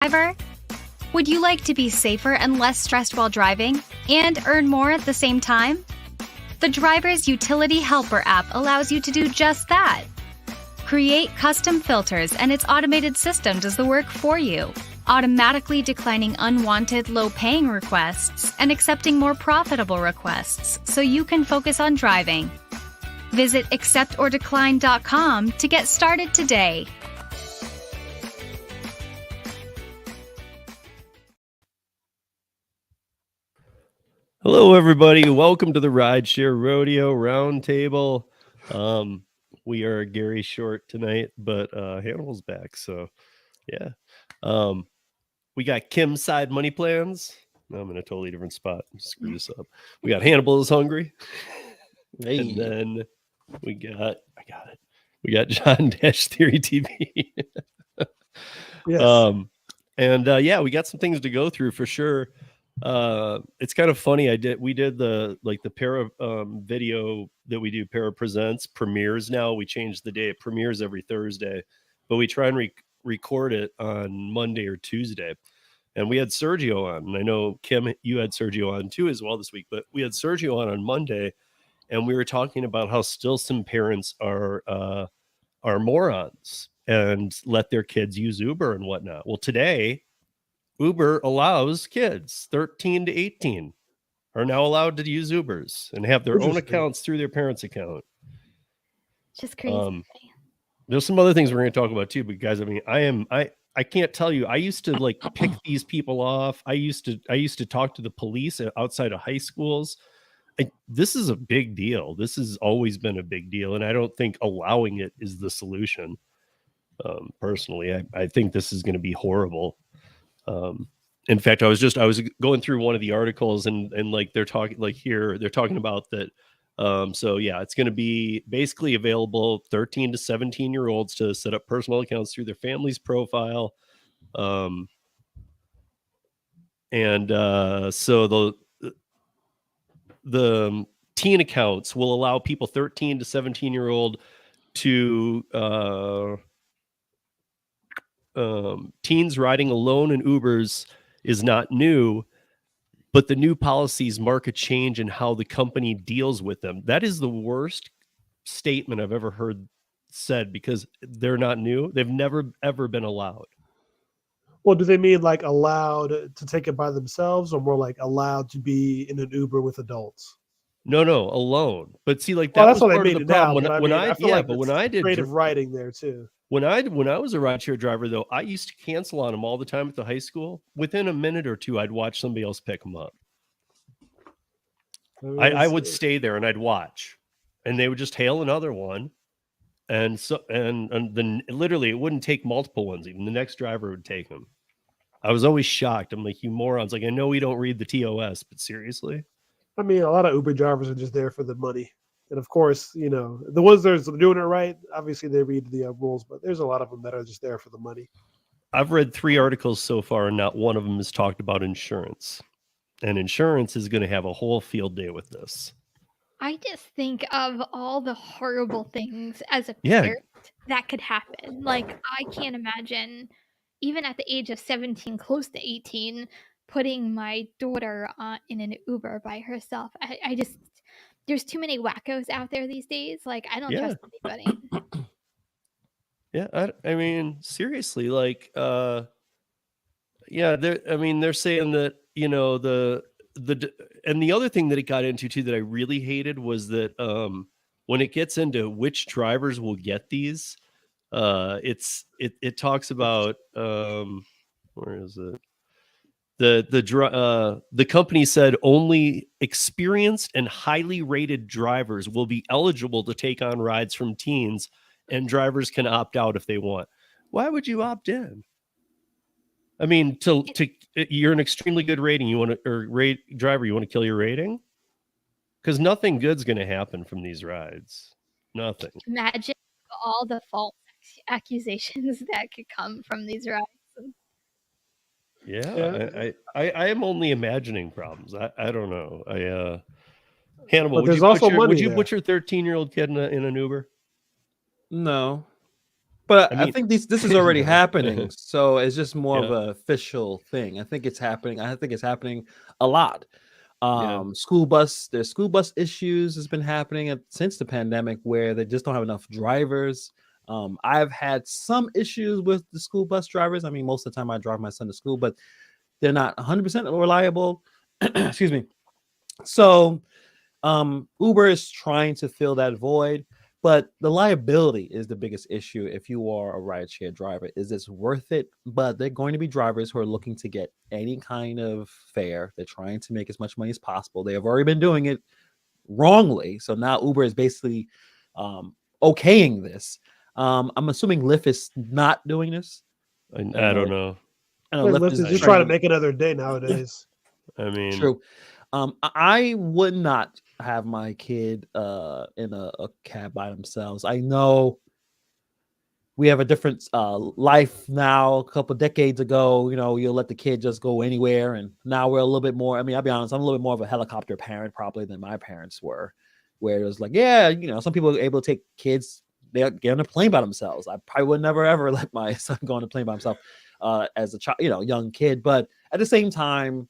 Driver? Would you like to be safer and less stressed while driving and earn more at the same time? The Driver's Utility Helper app allows you to do just that. Create custom filters and its automated system does the work for you, automatically declining unwanted low-paying requests and accepting more profitable requests so you can focus on driving. Visit acceptordecline.com to get started today. Hello, everybody. Welcome to the RiDESHARE Rodeo Roundtable. We are Gary short tonight, but Hannibal's back. So, yeah. We got Kim's Side Money Plans. No, I'm in a totally different spot. Screw this up. We got Hannibal is Hungry. Hey. And then we got, We got John Dash Theory TV. Yes. Yeah, we got some things to go through for sure. It's kind of funny. We did the Para video that we do, Para Presents premieres. Now we changed the day. It premieres every Thursday, but we try and record it on Monday or Tuesday. And we had Sergio on, and I know Kim, you had Sergio on too as well this week, but we had Sergio on Monday, and we were talking about how still some parents are morons and let their kids use Uber and whatnot. Well, today Uber allows kids 13 to 18 are now allowed to use Ubers and have their own accounts through their parents' account. Just crazy. There's some other things we're going to talk about too, but guys, I mean, I can't tell you. I used to pick these people off. I used to talk to the police outside of high schools. This is a big deal. This has always been a big deal, and I don't think allowing it is the solution. Personally, I think this is going to be horrible. In fact, I was going through one of the articles and they're talking about that. So yeah, it's going to be basically available 13 to 17 year olds to set up personal accounts through their family's profile. So the teen accounts will allow people 13 to 17 year old to, teens riding alone in Ubers is not new, but the new policies mark a change in how the company deals with them. That is the worst statement I've ever heard said, because they're not new. They've never, ever been allowed. Well, do they mean like allowed to take it by themselves, or more like allowed to be in an Uber with adults? No, alone. But see, like, that's what I mean now. When I did creative writing there too. When I was a rideshare driver, though, I used to cancel on them all the time at the high school. Within a minute or two, I'd watch somebody else pick them up. I would stay there and I'd watch, and they would just hail another one, and then literally it wouldn't take multiple ones. Even the next driver would take them. I was always shocked. I'm like, you morons! Like, I know we don't read the TOS, but seriously. I mean, a lot of Uber drivers are just there for the money. And of course, you know, the ones that are doing it right, obviously they read the rules, but there's a lot of them that are just there for the money. I've read 3 articles so far, and not one of them has talked about insurance. And insurance is going to have a whole field day with this. I just think of all the horrible things as a parent that could happen. Like, I can't imagine, even at the age of 17, close to 18, putting my daughter in an Uber by herself. I just... There's too many wackos out there these days. Like, I don't trust anybody. Yeah, I mean, seriously, like, they're saying that, you know, and the other thing that it got into too that I really hated was that when it gets into which drivers will get these, it talks about where is it? The company said only experienced and highly rated drivers will be eligible to take on rides from teens, and drivers can opt out if they want. Why would you opt in? I mean, you're an extremely good rating. You want to driver. You want to kill your rating, because nothing good's going to happen from these rides. Nothing. Imagine all the false accusations that could come from these rides. Yeah. I am only imagining problems. I don't know. Hannibal, would you put your 13-year-old kid in an Uber? No. But I I mean, think this is already yeah. happening, so it's just more of Yeah. an official thing. I think it's happening. I think it's happening a lot. Yeah. There's school bus issues has been happening since the pandemic where they just don't have enough drivers. I've had some issues with the school bus drivers. I mean, most of the time I drive my son to school, but they're not 100% reliable. Excuse me. So Uber is trying to fill that void, but the liability is the biggest issue if you are a rideshare driver. Is this worth it? But they're going to be drivers who are looking to get any kind of fare. They're trying to make as much money as possible. They have already been doing it wrongly. So now Uber is basically okaying this. I'm assuming Lyft is not doing this. I don't know. I know Like, Lyft Lyft is is just trying trying to make another day nowadays. I mean, True. I would not have my kid in a cab by themselves. I know we have a different life now. A couple decades ago, you'll let the kid just go anywhere, and now we're a little bit more. I mean, I'll be honest, I'm a little bit more of a helicopter parent probably than my parents were, where it was like, yeah, some people are able to take kids. They get on a plane by themselves. I probably would never ever let my son go on a plane by himself as a child, young kid. But at the same time,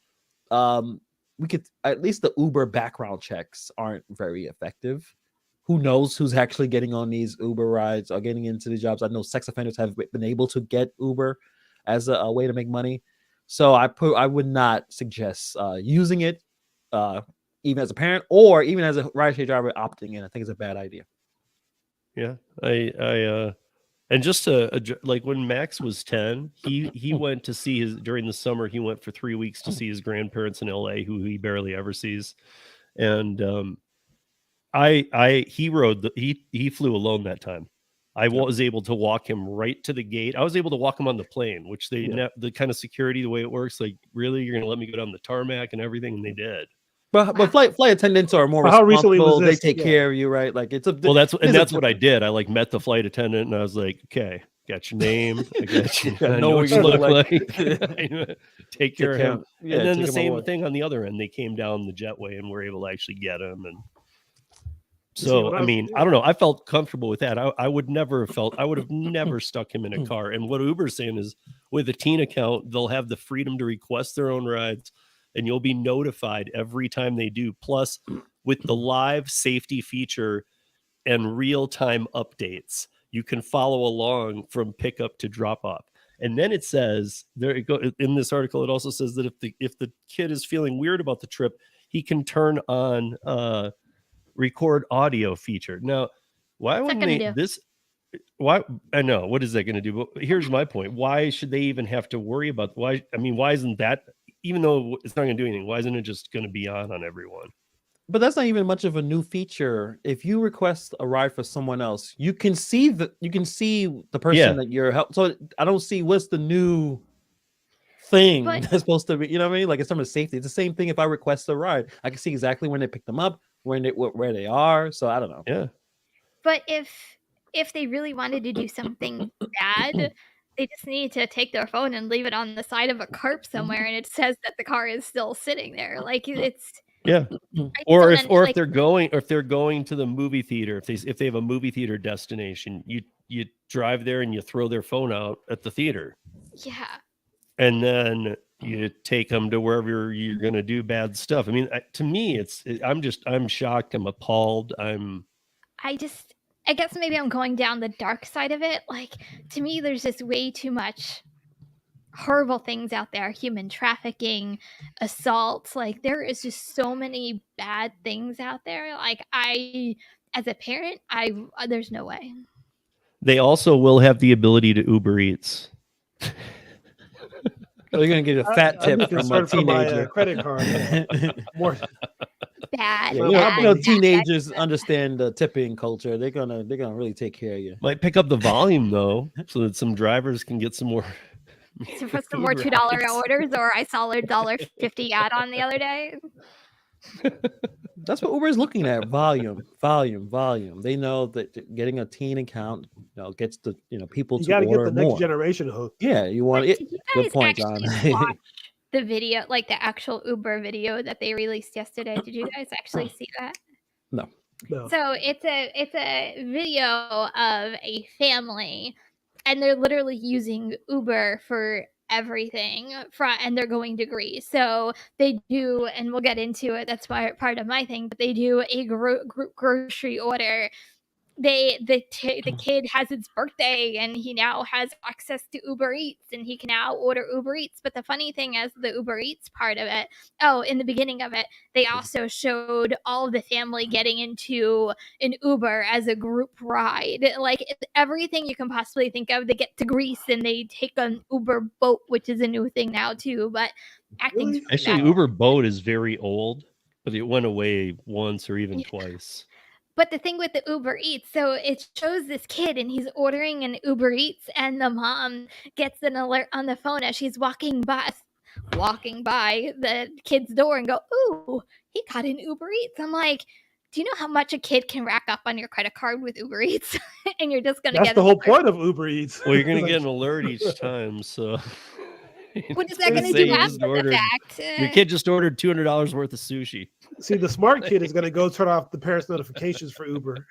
we could at least the Uber background checks aren't very effective. Who knows who's actually getting on these Uber rides or getting into the jobs? I know sex offenders have been able to get Uber as a way to make money. So I would not suggest using it, even as a parent or even as a rideshare driver opting in. I think it's a bad idea. yeah, and just like when Max was 10, he went to see during the summer. He went for 3 weeks to see his grandparents in LA, who he barely ever sees, and he flew alone that time. I was able to walk him right to the gate. I was able to walk him on the plane, which the kind of security, the way it works, like, really, you're going to let me go down the tarmac and everything, and they did. But flight attendants are more How recently was responsible. this? They take care of you, right? Like Well, that's what I did. I like met the flight attendant, and I was like, okay, got your name, I got you. I know what you look like. Take care of him. Yeah, and then the same thing on the other end. They came down the jetway and were able to actually get him. And so, I mean, I don't know. I felt comfortable with that. I would have never stuck him in a car. And what Uber's saying is, with a teen account, they'll have the freedom to request their own rides, and you'll be notified every time they do. Plus, with the live safety feature and real-time updates, you can follow along from pickup to drop off. And then it says in this article, it also says that if the kid is feeling weird about the trip, he can turn on record audio feature. Now, why wouldn't they this? Why? I know, what is that going to do? But here's my point: why should they even have to worry about why? I mean, why isn't that, even though it's not going to do anything, why isn't it just going to be on everyone? But that's not even much of a new feature. If you request a ride for someone else, you can see the person that you're helping. So I don't see what's the new thing that's supposed to be. You know what I mean? Like, in terms of safety, it's the same thing. If I request a ride, I can see exactly when they pick them up, where they are. So I don't know. Yeah. But if they really wanted to do something bad, they just need to take their phone and leave it on the side of a carp somewhere, and it says that the car is still sitting there. Like, it's or if they're going to the movie theater, if they have a movie theater destination, you drive there and you throw their phone out at the theater. Yeah. And then you take them to wherever you're going to do bad stuff. I mean, to me, I'm shocked. I'm appalled. I guess maybe I'm going down the dark side of it. Like, to me, there's just way too much horrible things out there. Human trafficking, assaults. Like, there is just so many bad things out there. Like, as a parent, there's no way. They also will have the ability to Uber Eats. They're going to get a fat tip from a teenager. My credit card. More bad. Teenagers understand the tipping culture. They're gonna really take care of you. Might pick up the volume though, so that some drivers can get some more. For some more $2 orders, or I saw a $1.50 ad on the other day. That's what Uber is looking at. Volume. They know that getting a teen account, gets the people you to got to get the next more. generation hooked. Yeah, you want it. Did you Good guys point, John. watch the video, like the actual Uber video that they released yesterday? Did you guys actually see that? No. So it's a video of a family and they're literally using Uber for everything and they're going to Greece. So they do, and we'll get into it, that's part of my thing, but they do a grocery order. The kid has its birthday and he now has access to Uber Eats and he can now order Uber Eats. But the funny thing is the Uber Eats part of it, in the beginning of it, they also showed all of the family getting into an Uber as a group ride. Like everything you can possibly think of. They get to Greece and they take an Uber boat, which is a new thing now too. But acting's Really? Actually, Uber boat is very old, but it went away once or even twice. But the thing with the Uber Eats, so it shows this kid and he's ordering an Uber Eats and the mom gets an alert on the phone as she's walking by the kid's door and go, "Ooh, he got an Uber Eats." I'm like, do you know how much a kid can rack up on your credit card with Uber Eats? And you're just going to That's get the an whole alert. point of Uber Eats. Well, you're going to get an alert each time, so. What is that gonna going to say do you after just the ordered- fact? Your kid just ordered $200 worth of sushi. See, the smart kid is going to go turn off the parents' notifications for Uber.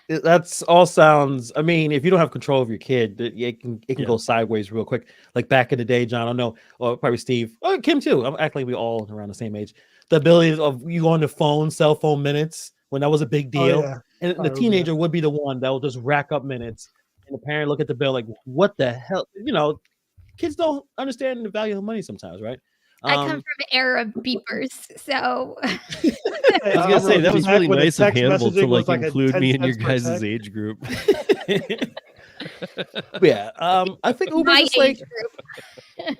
That's all sounds. I mean, if you don't have control of your kid, it can Yeah. go sideways real quick. Like back in the day, John, I don't know, or probably Steve, or Kim too. I'm acting like we all around the same age. The ability of you on the phone, cell phone minutes when that was a big Oh, deal, yeah. and I the remember teenager would be the one that will just rack up minutes, and the parent look at the bill like, "What the hell?" You know, kids don't understand the value of money sometimes, right? I come from an era of beepers, so I was gonna say that was really when the nice of text Hannibal to messaging was like like a include 10 me in your cents per guys' text. age group. Yeah, I think Uber's my just like age group.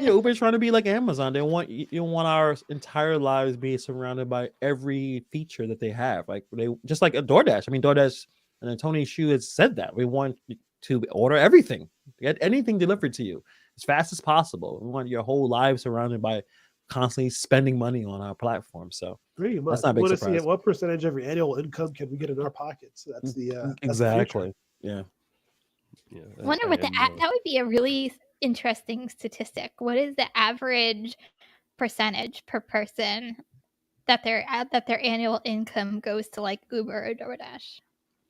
Uber's trying to be like Amazon. They want you want our entire lives be surrounded by every feature that they have. Like they just like a DoorDash. I mean, DoorDash and Tony Hsu has said that we want you to order everything, get anything delivered to you as fast as possible. We want your whole life surrounded by constantly spending money on our platform. So Pretty much. That's not a We big want to see surprise. what percentage of your annual income can we get in our pockets. That's the that's the future. exactly, yeah. Yeah, I wonder what that would be a really interesting statistic. What is the average percentage per person that their annual income goes to like Uber or DoorDash?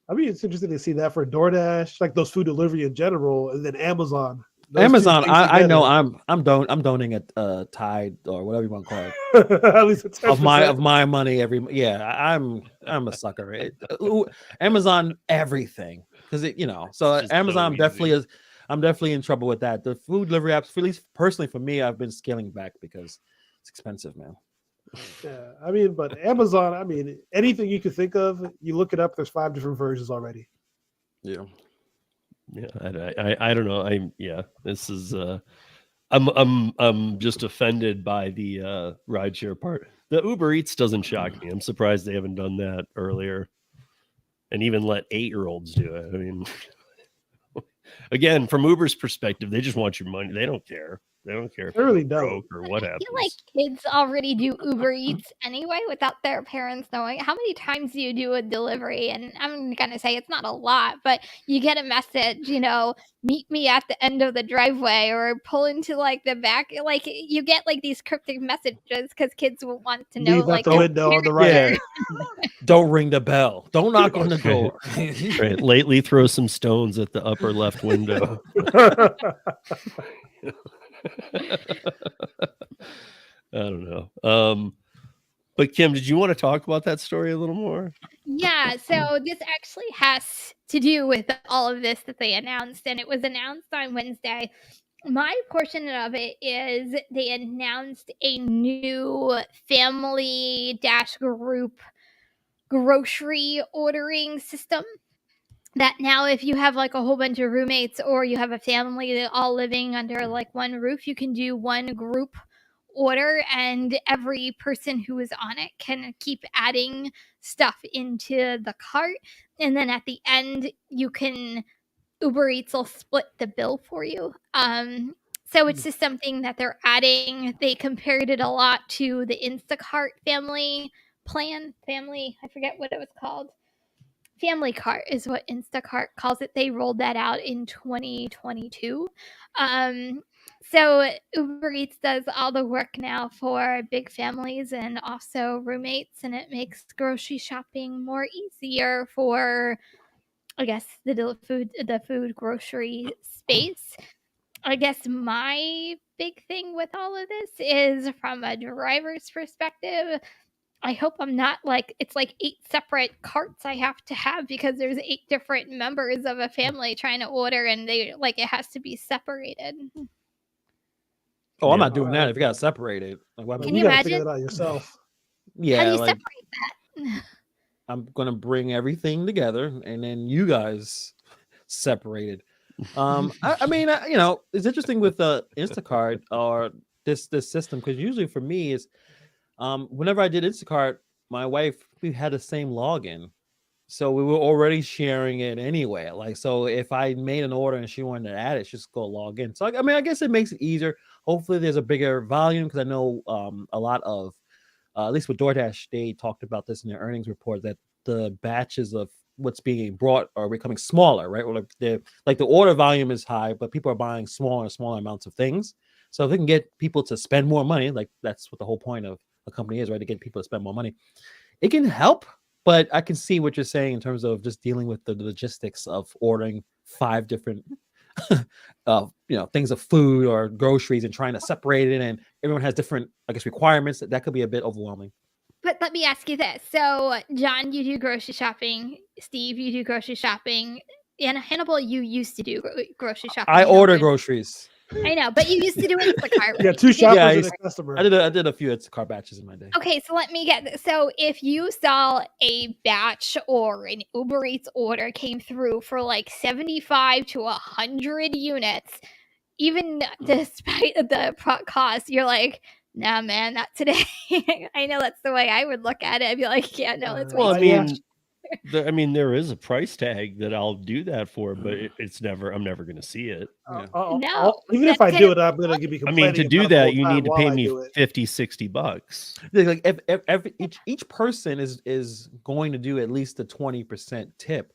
I mean, it's interesting to see that for DoorDash, like those food delivery in general, and then Amazon. Those two Amazon, things I know together. I'm donating a Tide or whatever you want to call it. At least it's of my money I'm a sucker. Amazon everything because so It's just so Amazon definitely easy. is. I'm definitely in trouble with that. The food delivery apps, at least personally for me, I've been scaling back because it's expensive, man. Yeah, I mean, but Amazon, I mean, anything you could think of, you look it up. There's 5 different versions already. Yeah. Yeah, I don't know. This is I'm just offended by the rideshare part. The Uber Eats doesn't shock me. I'm surprised they haven't done that earlier, and even let 8-year-olds do it. I mean, again, from Uber's perspective, they just want your money. They don't care. They don't care if They really you're don't. broke or what I happens. feel like kids already do Uber Eats anyway without their parents knowing. How many times do you do a delivery? And I'm going to say it's not a lot, but you get a message, meet me at the end of the driveway or pull into like the back. Like you get like these cryptic messages because kids will want to know Leave like out the their window on the parents right. are- Don't ring the bell. Don't knock on the door. Right. Lately, throw some stones at the upper left window. I don't know. But Kim, did you want to talk about that story a little more? Yeah, so this actually has to do with all of this that they announced, and it was announced on Wednesday. My portion of it is they announced a new family group grocery ordering system that now if you have like a whole bunch of roommates or you have a family that all living under like one roof, you can do one group order and every person who is on it can keep adding stuff into the cart, and then at the end you can Uber Eats will split the bill for you. So it's just something that they're adding. They compared it a lot to the Instacart family plan. I forget what it was called. Family Cart is what Instacart calls it. They rolled that out in 2022. So Uber Eats does all the work now for big families and also roommates, and it makes grocery shopping more easier for I guess the food grocery space. I guess my big thing with all of this is from a driver's perspective. I hope I'm not like it's like 8 separate carts I have to have because there's 8 different members of a family trying to order and they like it has to be separated. Oh, I'm Yeah. not doing that if you got separated. Like, what But Can you you got to figure imagine? that out yourself. How do Yeah, you like separate that? I'm gonna bring everything together, and then you guys separated. I mean, you know, it's interesting with Instacart or this system because usually for me is whenever I did Instacart, my wife we had the same login, so we were already sharing it anyway. Like, so if I made an order and she wanted to add it, she just go log in. So I mean, I guess it makes it easier. Hopefully, there's a bigger volume because I know a lot of at least with DoorDash, they talked about this in their earnings report that the batches of what's being brought are becoming smaller, right? Or like the order volume is high, but people are buying smaller and smaller amounts of things. So if they can get people to spend more money, like that's what the whole point of a company is, right? To get people to spend more money, it can help. But I can see what you're saying in terms of just dealing with the logistics of ordering 5 different things of food or groceries and trying to separate it, and everyone has different, I guess, requirements. That could be a bit overwhelming. But let me ask you this. So, John, you do grocery shopping. Steve, you do grocery shopping. And Hannibal, you used to do grocery shopping. I You don't order do- groceries. I know, but you used to do Instacart. Yeah, right? 2 You did- shoppers Yeah, and a customer. I did a few Instacart batches in my day. Okay, so let me get this. So if you saw a batch or an Uber Eats order came through for like 75 to 100 units, even despite the cost, you're like, nah, man, not today. I know that's the way I would look at it. I'd be like, yeah, no, it's Well, way I too yeah. much. mean, there is a price tag that I'll do that for, but I'm never going to see it. Yeah. No, Even if that's I kind do of it, I'm gonna be I mean, complaining. to do about it the that, whole you time need to while pay I me do it. $50-$60. Like if every each person is going to do at least a 20% tip,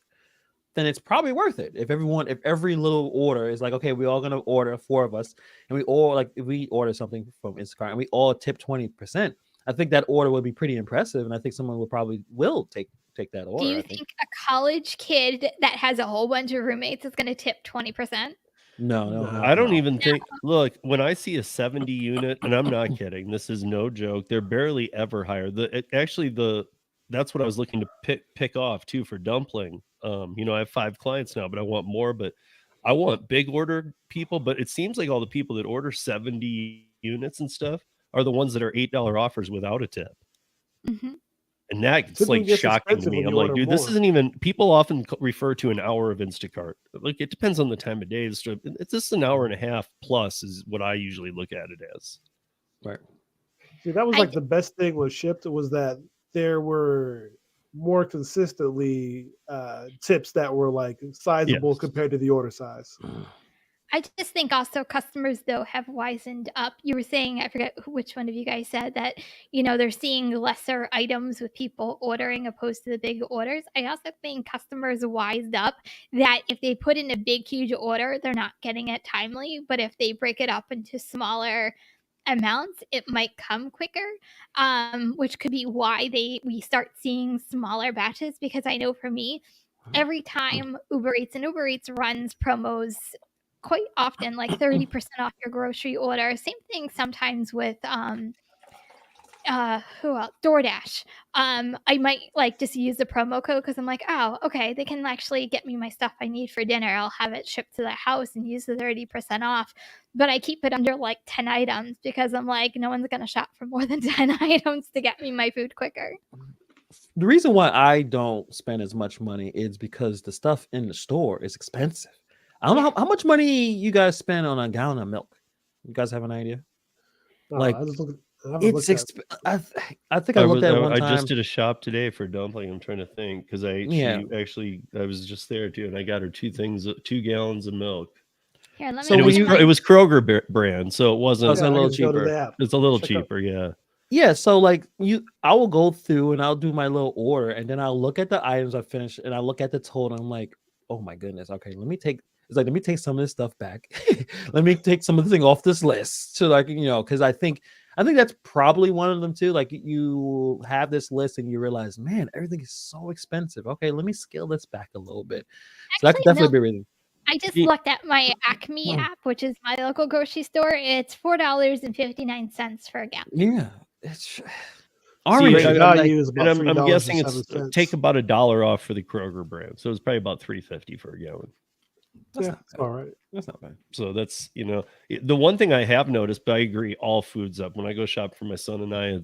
then it's probably worth it. If every little order is like, okay, we're all gonna order 4 of us, and we all like if we order something from Instacart and we all tip 20%, I think that order would be pretty impressive, and I think someone will take that order. Do you I think. think a college kid that has a whole bunch of roommates is going to tip 20%? No. I don't even think. Look, when I see a 70 unit, and I'm not kidding, this is no joke. They're barely ever higher. That's what I was looking to pick off too for dumpling. I have 5 clients now, but I want more. But I want big order people. But it seems like all the people that order 70 units and stuff are the ones that are $8 offers without a tip. Mm-hmm. And that's Tipping like gets shocking to expensive me. when I'm you like, order dude, this more. isn't even. People often refer to an hour of Instacart. Like, it depends on the time of day. It's just an hour and a half plus is what I usually look at it as. Right. See, that was I like d- the best thing was shipped was that there were more consistently tips that were like sizable Yes. compared to the order size. I just think also customers though have wisened up. You were saying, I forget which one of you guys said that, they're seeing lesser items with people ordering opposed to the big orders. I also think customers wised up that if they put in a big, huge order, they're not getting it timely. But if they break it up into smaller amounts, it might come quicker, which could be why we start seeing smaller batches. Because I know for me, every time Uber Eats runs promos quite often, like 30% off your grocery order. Same thing sometimes with who else? DoorDash. I might like just use the promo code because I'm like, oh, okay, they can actually get me my stuff I need for dinner. I'll have it shipped to the house and use the 30% off. But I keep it under like 10 items because I'm like, no one's gonna shop for more than 10 items to get me my food quicker. The reason why I don't spend as much money is because the stuff in the store is expensive. I don't know how much money you guys spend on a gallon of milk. You guys have an idea? Like, I it's I think I looked at it one I time. just did a shop today for dumpling. I'm trying to think because I was just there too, and I got her 2 gallons of milk. Here, let me So And look at my- it was Kroger brand, so it wasn't. It's a little cheaper. It's a little Check out- cheaper, yeah. Yeah, so like I will go through and I'll do my little order, and then I'll look at the items I finished, and I look at the total. And I'm like, oh my goodness, okay, let me take some of this stuff back. Let me take some of the thing off this list. So like, because I think I think that's probably one of them too. Like you have this list and you realize, man, everything is so expensive. Okay, let me scale this back a little bit. So that could Actually, definitely no. be a reason. I just looked at my Acme app, which is my local grocery store. It's $4.59 for a gallon. Yeah, it's See, Great I- value is and about I'm guessing it's $3.07. take about $1 off for the Kroger brand, so it's probably about $3.50 for a gallon. that's Yeah, not it's bad. all right. That's not bad. So that's the one thing I have noticed, but I agree, all food's up. When I go shop for my son and I,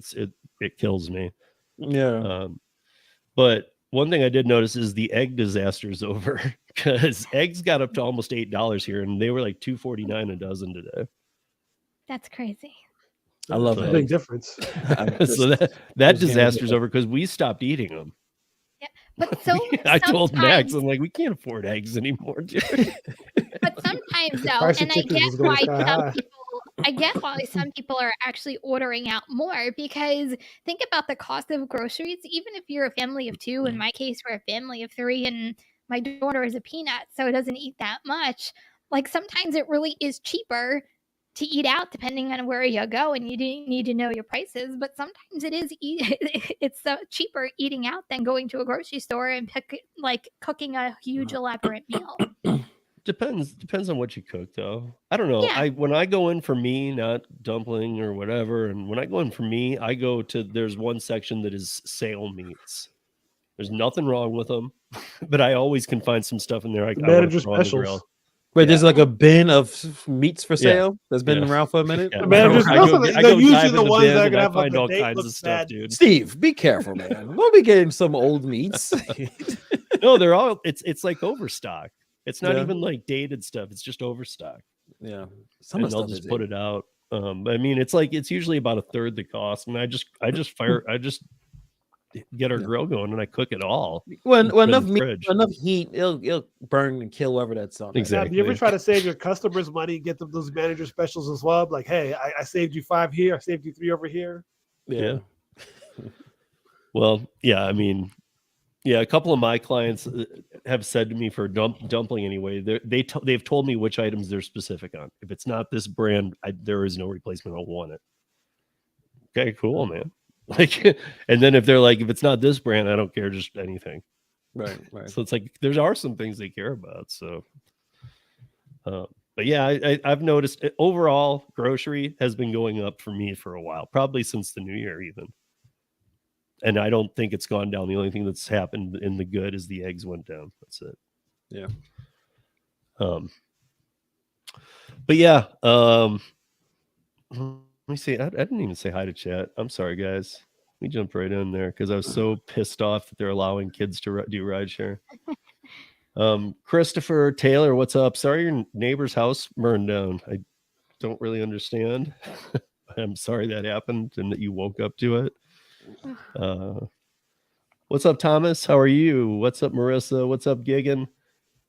it kills me. Yeah. But one thing I did notice is the egg disaster is over because eggs got up to almost $8 here, and they were like $2.49 a dozen today. That's crazy. I love It's a it. big difference. So that disaster's over because we stopped eating them. But so I told Max, sometimes- I'm like, we can't afford eggs anymore, dude. But sometimes though, price of and I chickens get is going why sky some high. people are actually ordering out more, because think about the cost of groceries. Even if you're a family of two, in my case, we're a family of three, and my daughter is a peanut, so it doesn't eat that much. Like sometimes it really is cheaper to eat out, depending on where you go, and you need to know your prices. But sometimes it is it's cheaper eating out than going to a grocery store and cooking a huge elaborate meal. Depends on what you cook, though. I don't know. Yeah. When I go in for me, not dumpling or whatever, and when I go in for me, I go to there's one section that is sale meats. There's nothing wrong with them, but I always can find some stuff in there I want Manager to throw on the specials. grill. Wait, there's like a bin of meats for Yeah. sale that's been Yeah. around for a minute. Yeah. The managers I go specials, get- I they're go usually dive the in the ones bin that are and gonna I have like find a all date kinds of looks stuff, bad. dude. Steve, be careful, man. We'll be getting some old meats. No, they're all it's like overstock. It's not Yeah. even like dated stuff. It's just overstock. Yeah, And of the they'll stuff just is put it. it out. I mean, it's usually about a third the cost, and I just get our Yeah. grill going and I cook it all. When Put it in enough the meat, fridge. enough heat, it'll burn and kill whoever that's on. Exactly. Now, do you ever try to save your customers money, get them those manager specials as well? Like, hey, I saved you 5 here, I saved you 3 over here. Yeah. Well, yeah, I mean, yeah, a couple of my clients have said to me for dumpling anyway, they've told me which items they're specific on. If it's not this brand, there is no replacement. I'll want it. Okay, cool, man. Like, and then if they're like, if it's not this brand, I don't care, just anything. Right. So it's like there are some things they care about. So, but yeah, I've noticed overall grocery has been going up for me for a while, probably since the new year even. And I don't think it's gone down. The only thing that's happened in the good is the eggs went down. That's it. Yeah. But yeah, let me see. I didn't even say hi to chat. I'm sorry, guys. We jumped right in there because I was so pissed off that they're allowing kids to do rideshare. Christopher Taylor, what's up? Sorry your neighbor's house burned down. I don't really understand. I'm sorry that happened and that you woke up to it. What's up, Thomas? How are you? What's up, Marissa? What's up, Gigan?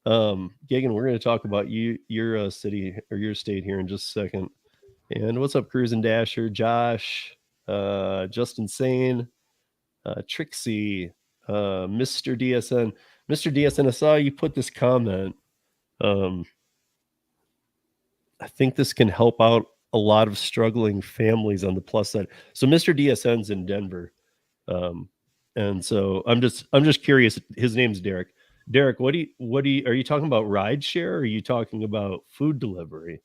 Gigan, we're going to talk about your city or your state here in just a second. And what's up, Cruise and Dasher, Josh, Justin Sane, Trixie, Mr. DSN. Mr. DSN, I saw you put this comment. I think this can help out a lot of struggling families on the plus side. So Mr. DSN's in Denver. And so I'm just curious. His name's Derek. Derek, are you talking about rideshare or are you talking about food delivery?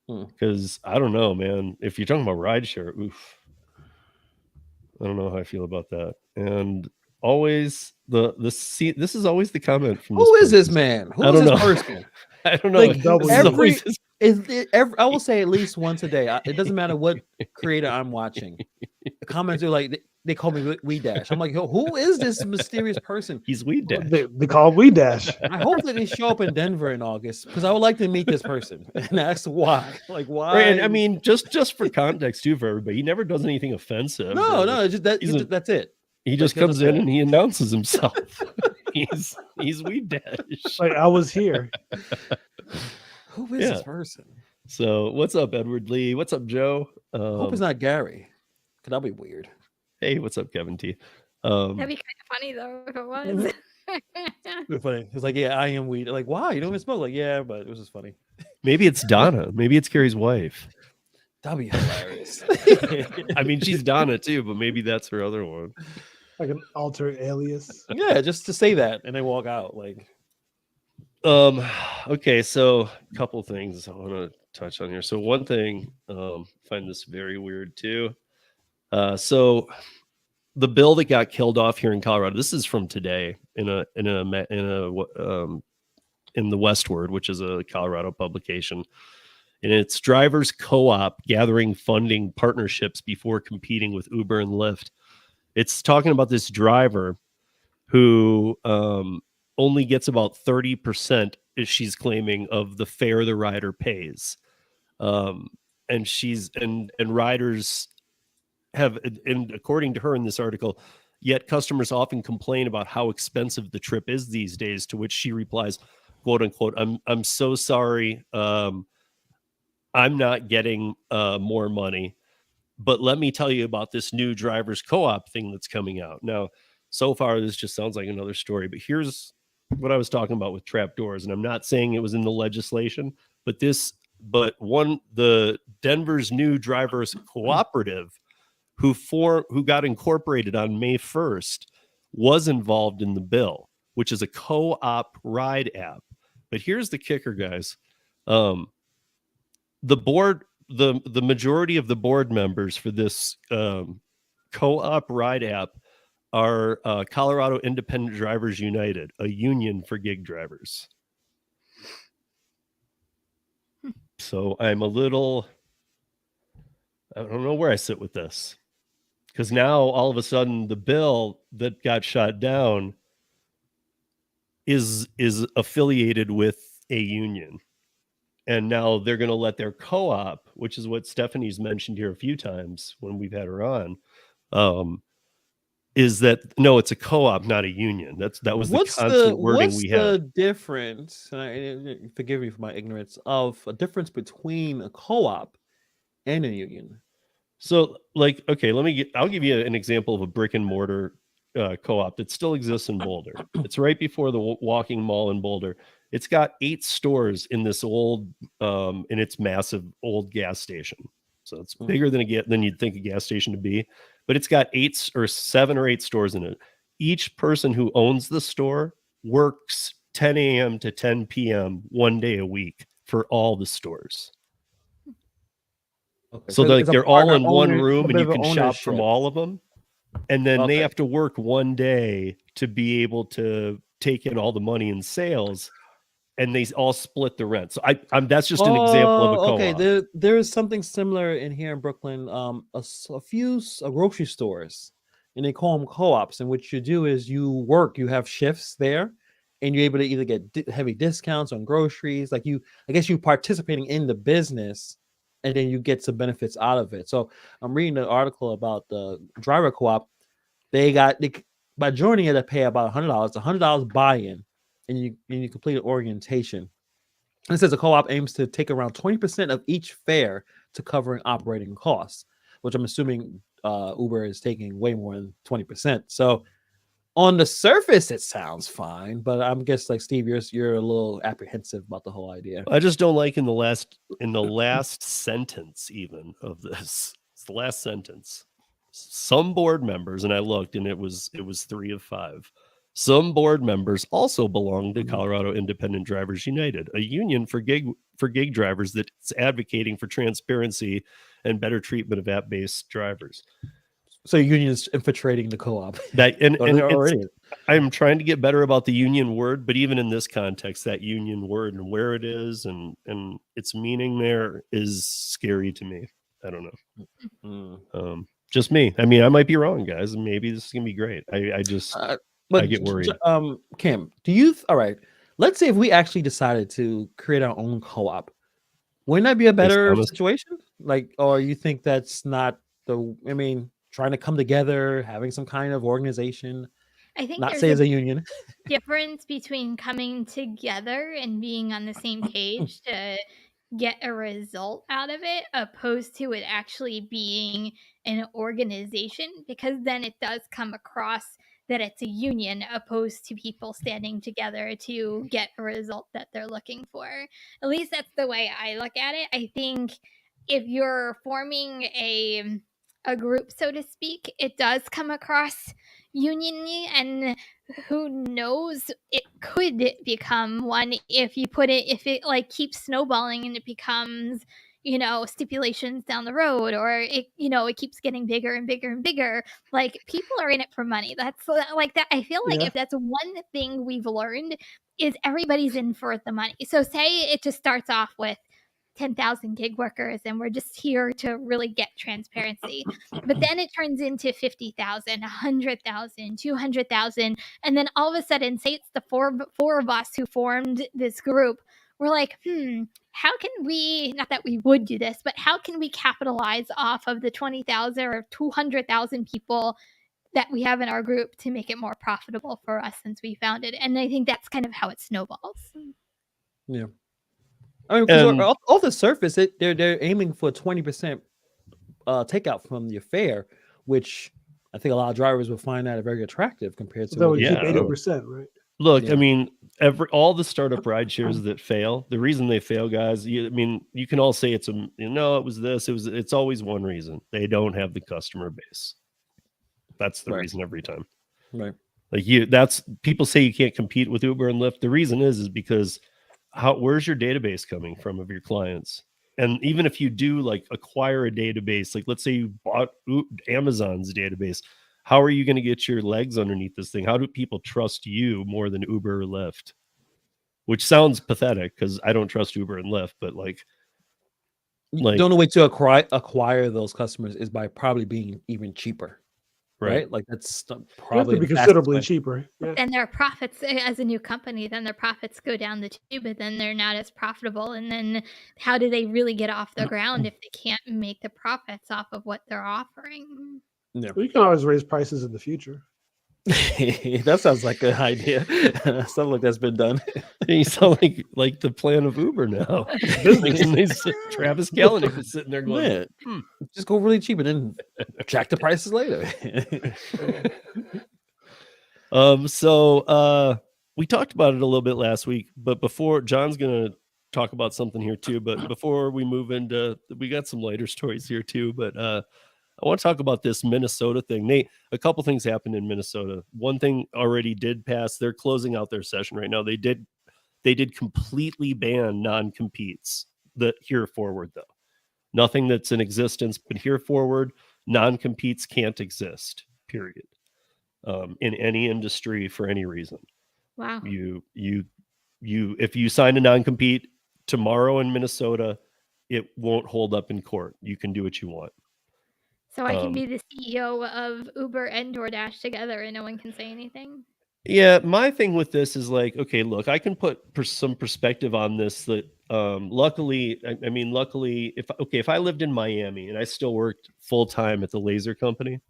Because I don't know, man. If you're talking about rideshare, oof. I don't know how I feel about that. And always this is always the comment from Who is this person. man? Who I is don't this know. person? I don't know. Like, This is every- always his- I will say at least once a day. It doesn't matter what creator I'm watching. The comments are like they call me RiDESHARE. I'm like, yo, who is this mysterious person? he's Weed Dash. They call it RiDESHARE. I hope that they show up in Denver in August because I would like to meet this person and ask why. Like, why? Right, and I mean, just for context too, for everybody, he never does anything offensive. no, Like, it's just that's it. he just he comes doesn't in say and he announces himself. he's Weed Dash. Like, I was here. Who is this person? So what's up, Edward Lee? What's up, Joe? I hope it's not Gary. Cause that'll be weird. Hey, what's up, Kevin T? That'd be kind of funny though if it was. It's funny. It's like, yeah, I am weed. Like, why? You don't even smoke? Like, yeah, but it was just funny. Maybe it's Donna. Maybe it's Gary's wife. That'd be hilarious. I mean, she's Donna too, but maybe that's her other one. Like an alter alias. Yeah, just to say that and then walk out. Like, Okay, so a couple things I want to touch on here. So one thing, find this very weird too. So the bill that got killed off here in Colorado. This is from today in the Westward, which is a Colorado publication. And it's drivers co-op gathering funding partnerships before competing with Uber and Lyft. It's talking about this driver who only gets about 30%, as she's claiming, of the fare the rider pays. And riders have, and according to her in this article, yet customers often complain about how expensive the trip is these days, to which she replies, quote unquote, I'm so sorry. I'm not getting more money, but let me tell you about this new drivers co-op thing that's coming out. Now, so far, this just sounds like another story, but here's what I was talking about with trapdoors. And I'm not saying it was in the legislation, but the Denver's new drivers cooperative who got incorporated on May 1st was involved in the bill, which is a co-op ride app. But here's the kicker, guys. The majority of the board members for this co-op ride app are Colorado Independent Drivers United, a union for gig drivers. So I don't know where I sit with this, because now all of a sudden the bill that got shot down is affiliated with a union. And now they're going to let their co-op, which is what Stephanie's mentioned here a few times when we've had her on, is that no, it's a co-op, not a union. That was the constant wording we had. What's the difference? And forgive me for my ignorance of a difference between a co-op and a union. So, like, okay, I'll give you an example of a brick and mortar co-op that still exists in Boulder. It's right before the Walking Mall in Boulder. It's got 8 stores in this old, in its massive old gas station. So it's bigger than you'd think a gas station to be, but it's got 7 or 8 stores in it. Each person who owns the store works 10 a.m. to 10 p.m. one day a week for all the stores. Okay. So they're all in one room and you can shop from all of them. And then they have to work one day to be able to take in all the money in sales. And they all split the rent. So that's just an example of a co-op. Okay, there is something similar in here in Brooklyn. A few grocery stores, and they call them co-ops. And what you do is you have shifts there, and you're able to either get heavy discounts on groceries. Like I guess you're participating in the business, and then you get some benefits out of it. So I'm reading an article about the driver co-op. By joining it, they pay about $100 buy-in. And you complete an orientation. And it says the co-op aims to take around 20% of each fare to covering operating costs, which I'm assuming Uber is taking way more than 20%. So on the surface, it sounds fine, but I'm guess like Steve, you're a little apprehensive about the whole idea. I just don't like in the last sentence even of this. It's the last sentence. Some board members, and I looked, and it was 3 of 5. Some board members also belong to Colorado Independent Drivers United, a union for gig drivers that's advocating for transparency and better treatment of app-based drivers. So unions infiltrating the co-op. I'm trying to get better about the union word, but even in this context, that union word and where it is and its meaning there is scary to me. I don't know. Just me. I mean, I might be wrong, guys. Maybe this is gonna be great. I get worried. Cam, all right, let's say if we actually decided to create our own co-op, wouldn't that be a better situation? Like, or you think that's not trying to come together, having some kind of organization? I think not say as a union. Difference between coming together and being on the same page to get a result out of it, opposed to it actually being an organization, because then it does come across that it's a union opposed to people standing together to get a result that they're looking for. At least that's the way I look at it. I think if you're forming a group, so to speak, it does come across union-y, and who knows, it could become one if it like keeps snowballing and it becomes, stipulations down the road, or it keeps getting bigger and bigger and bigger. Like, people are in it for money. That's like that. I feel like Yeah. if that's one thing we've learned, is everybody's in for the money. So say it just starts off with 10,000 gig workers and we're just here to really get transparency. But then it turns into 50,000, 100,000, 200,000. And then all of a sudden, say it's the four of us who formed this group. We're like, how can we, not that we would do this, but how can we capitalize off of the 20,000 or 200,000 people that we have in our group to make it more profitable for us since we founded? And I think that's kind of how it snowballs. Yeah. I mean, because off the surface, they're aiming for 20% takeout from your fare, which I think a lot of drivers will find that very attractive compared to. That would keep 80%, right? Look, I mean, all the startup ride shares that fail, the reason they fail, guys, you can all say it's it's always one reason. They don't have the customer base. That's the reason every time. Right. Like people say you can't compete with Uber and Lyft. The reason is because where's your database coming from of your clients? And even if you do like acquire a database, like let's say you bought Amazon's database, how are you going to get your legs underneath this thing? How do people trust you more than Uber or Lyft? Which sounds pathetic because I don't trust Uber and Lyft, but the only way to acquire those customers is by probably being even cheaper. Right? Like that's probably be considerably cheaper. Yeah. And their profits as a new company, then their profits go down the tube, but then they're not as profitable. And then how do they really get off the ground if they can't make the profits off of what they're offering? Yeah. Well, you can always raise prices in the future. That sounds like an idea. Sounds like that's been done. You sound like the plan of Uber now. Travis Kalanick was sitting there going, just go really cheap and then jack the prices later. So we talked about it a little bit last week, but before John's gonna talk about something here too, but before we move into, we got some lighter stories here too, but I want to talk about this Minnesota thing. Nate, a couple things happened in Minnesota. One thing already did pass. They're closing out their session right now. They did completely ban non-competes here forward, though. Nothing that's in existence, but here forward, non-competes can't exist, period. In any industry for any reason. Wow. If you sign a non-compete tomorrow in Minnesota, it won't hold up in court. You can do what you want. So I can be the CEO of Uber and DoorDash together and no one can say anything? Yeah, my thing with this is like, okay, look, I can put some perspective on this that luckily, if I lived in Miami and I still worked full-time at the laser company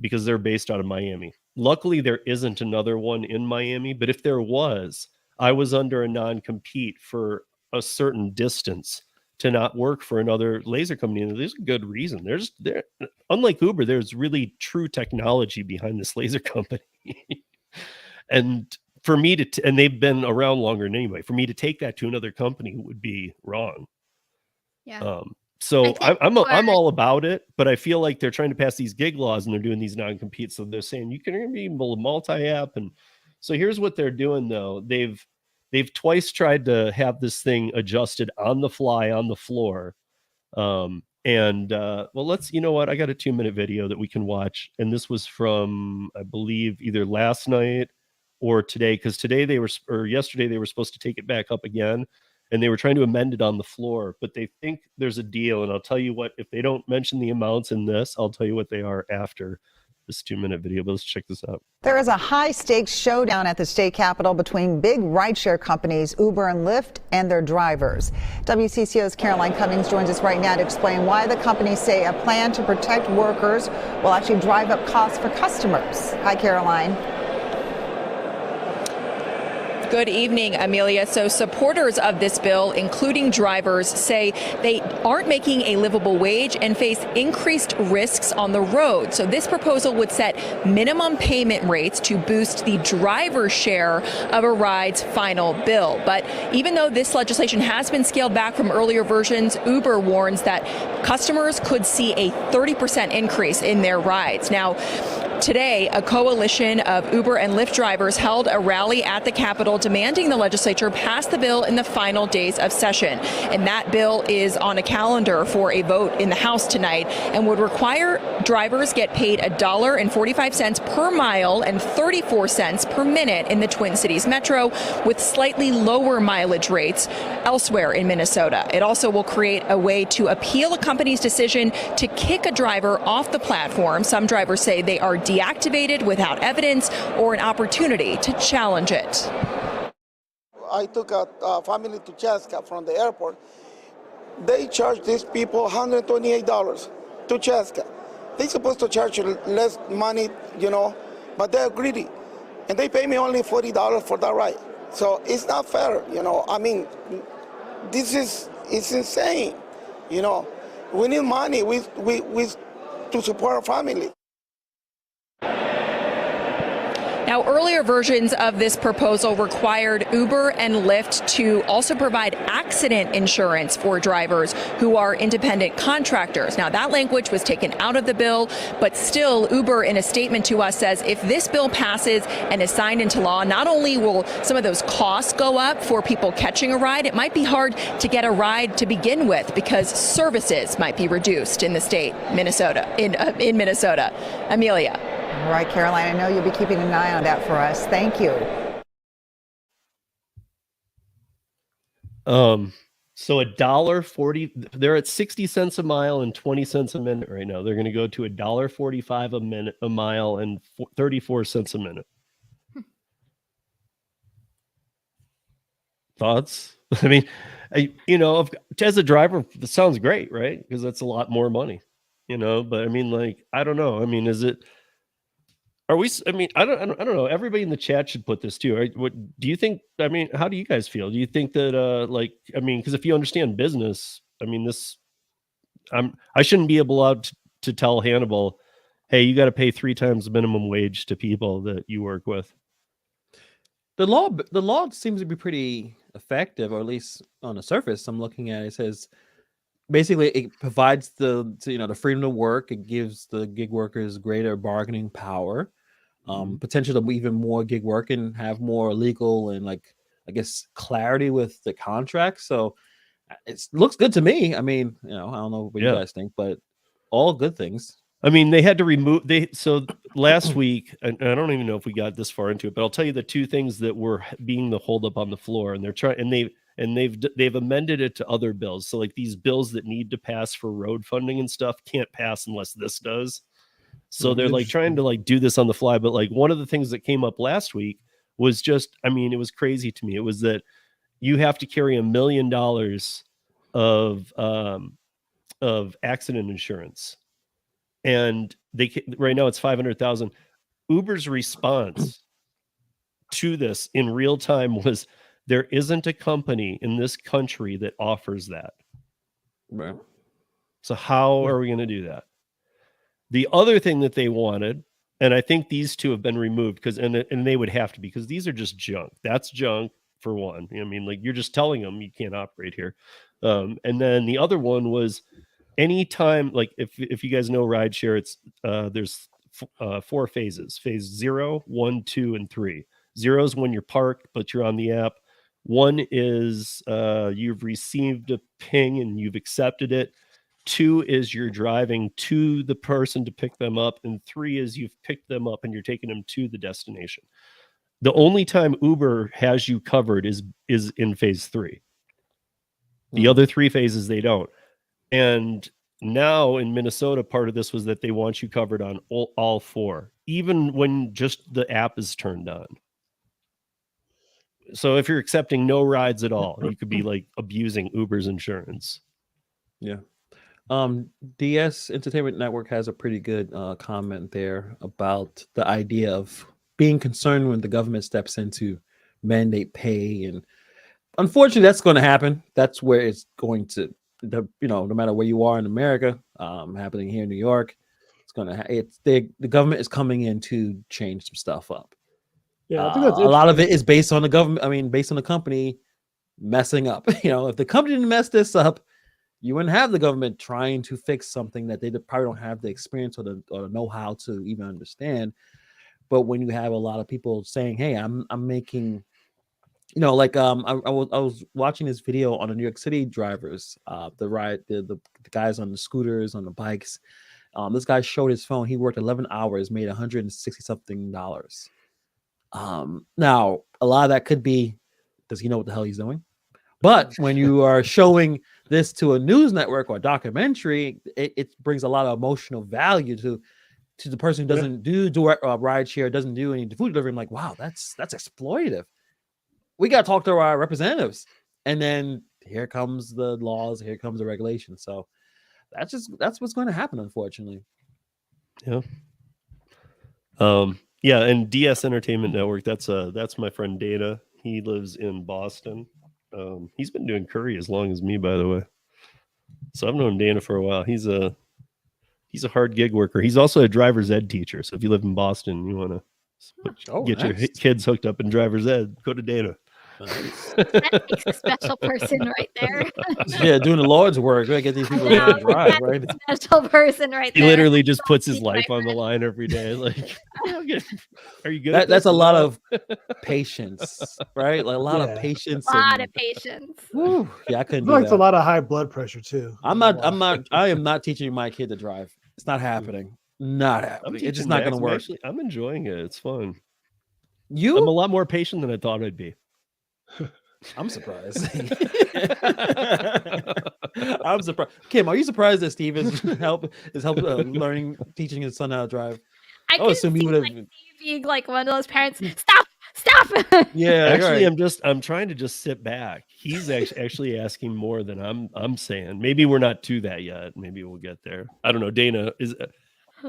because they're based out of Miami. Luckily, there isn't another one in Miami, but if there was, I was under a non-compete for a certain distance to not work for another laser company. And there's a good reason. Unlike Uber, there's really true technology behind this laser company. And for me and they've been around longer than anybody, for me to take that to another company would be wrong. Yeah. So I'm all about it, but I feel like they're trying to pass these gig laws and they're doing these non-competes. So they're saying you can be multi-app. And so here's what they're doing though. They've twice tried to have this thing adjusted on the fly, on the floor. Well, you know what? I got a 2-minute video that we can watch. And this was from, I believe, either last night or today, because yesterday they were supposed to take it back up again. And they were trying to amend it on the floor, but they think there's a deal. And I'll tell you what, if they don't mention the amounts in this, I'll tell you what they are after this 2-minute video. But let's check this out. There is a high-stakes showdown at the state capitol between big rideshare companies Uber and Lyft and their drivers. WCCO's Caroline Cummings joins us right now to explain why the companies say a plan to protect workers will actually drive up costs for customers. Hi, Caroline. Good evening, Amelia. So supporters of this bill, including drivers, say they aren't making a livable wage and face increased risks on the road. So this proposal would set minimum payment rates to boost the driver's share of a ride's final bill. But even though this legislation has been scaled back from earlier versions, Uber warns that customers could see a 30% increase in their rides. Now, today, a coalition of Uber and Lyft drivers held a rally at the Capitol demanding the legislature pass the bill in the final days of session. And that bill is on a calendar for a vote in the House tonight and would require drivers get paid $1.45 per mile and 34 cents per minute in the Twin Cities Metro, with slightly lower mileage rates elsewhere in Minnesota. It also will create a way to appeal a company's decision to kick a driver off the platform. Some drivers say they are deactivated without evidence or an opportunity to challenge it. I took a family to Chaska from the airport. They charge these people $128 to Chaska. They're supposed to charge less money, but they're greedy. And they pay me only $40 for that ride. So it's not fair, I mean, it's insane, We need money to support our family. Now, earlier versions of this proposal required Uber and Lyft to also provide accident insurance for drivers who are independent contractors. Now, that language was taken out of the bill, but still, Uber, in a statement to us, says if this bill passes and is signed into law, not only will some of those costs go up for people catching a ride, it might be hard to get a ride to begin with because services might be reduced in the state, Minnesota, in Minnesota. Amelia. All right, Caroline, I know you'll be keeping an eye on that for us. Thank you. So $1.40, they're at 60 cents a mile and 20 cents a minute right now. They're going to go to $1.45 a mile and 34 cents a minute. Thoughts? I mean, as a driver, it sounds great, right? Because that's a lot more money, but I mean, I don't know. I mean, are we? I mean, I don't know. Everybody in the chat should put this too. Right? What do you think? I mean, how do you guys feel? Do you think that, because if you understand business, I mean, I shouldn't be allowed to tell Hannibal, hey, you got to pay 3 times the minimum wage to people that you work with. The law seems to be pretty effective, or at least on the surface. I'm looking at it. It says basically it provides the freedom to work. It gives the gig workers greater bargaining power. Potential to even more gig work and have more legal and clarity with the contract. So it looks good to me. I mean, I don't know what you guys think, but all good things. I mean, they had to remove so last week, and I don't even know if we got this far into it, but I'll tell you the 2 things that were being the holdup on the floor, and they're trying, and they've amended it to other bills. So these bills that need to pass for road funding and stuff can't pass unless this does. So they're trying to do this on the fly. But one of the things that came up last week was just, I mean, it was crazy to me. It was that you have to carry $1 million of accident insurance. And right now it's 500,000. Uber's response to this in real time was, there isn't a company in this country that offers that. Right. So how are we going to do that? The other thing that they wanted, and I think these 2 have been removed and they would have to be, because these are just junk. That's junk for one. I mean, you're just telling them you can't operate here. And then the other one was anytime, if you guys know RiDESHARE, it's there's 4 phases: phase 0, 1, 2, and 3. 0 is when you're parked, but you're on the app. 1 is you've received a ping and you've accepted it. 2 is you're driving to the person to pick them up. And 3 is you've picked them up and you're taking them to the destination. The only time Uber has you covered is in phase 3. The other 3 phases, they don't. And now in Minnesota, part of this was that they want you covered on all 4, even when just the app is turned on. So if you're accepting no rides at all, you could be abusing Uber's insurance. Yeah. DS Entertainment Network has a pretty good comment there about the idea of being concerned when the government steps in to mandate pay, and unfortunately, that's going to happen. That's where it's going to, no matter where you are in America, happening here in New York, it's going to. It's the government is coming in to change some stuff up. Yeah, I think that's A lot of interesting. it is based on the government. I mean, based on the company messing up. If the company didn't mess this up, you wouldn't have the government trying to fix something that they probably don't have the experience or the know-how to even understand. But when you have a lot of people saying, "Hey, I'm making," I was watching this video on the New York City drivers, the guys on the scooters, on the bikes. This guy showed his phone. He worked 11 hours, made $160 something. Now a lot of that could be, does he know what the hell he's doing? But when you are showing this to a news network or a documentary, it brings a lot of emotional value to the person who doesn't do ride share, doesn't do any food delivery. I'm like, wow, that's exploitative. We got to talk to our representatives. And then here comes the laws, here comes the regulations. So that's what's going to happen, unfortunately. Yeah. Yeah, and DS Entertainment Network, that's my friend Dana. He lives in Boston. He's been doing curry as long as me, by the way. So I've known Dana for a while. He's a hard gig worker. He's also a driver's ed teacher. So if you live in Boston, you want to get your kids hooked up in driver's ed, go to Dana. That takes a special person right there. Yeah, doing the Lord's work. Gotta get these people to drive, right? A special person right there. He literally just puts his life on the line every day. Like, are you good? That's a lot of patience, right? Like a lot of patience. A lot of patience. Whew, yeah, I couldn't do Like that. a lot of high blood pressure too. I am not teaching my kid to drive. It's not happening. Not happening. It's just not going to work. Actually, I'm enjoying it. It's fun. I'm You? a lot more patient than I thought I'd be. I'm surprised. I'm surprised. Kim, are you surprised that Steve is learning, teaching his son how to drive? I can assume see you would have. Steve being like one of those parents. Stop! Yeah, Actually, right. I'm trying to just sit back. He's actually asking more than I'm saying. Maybe we're not to that yet. Maybe we'll get there. I don't know. Dana,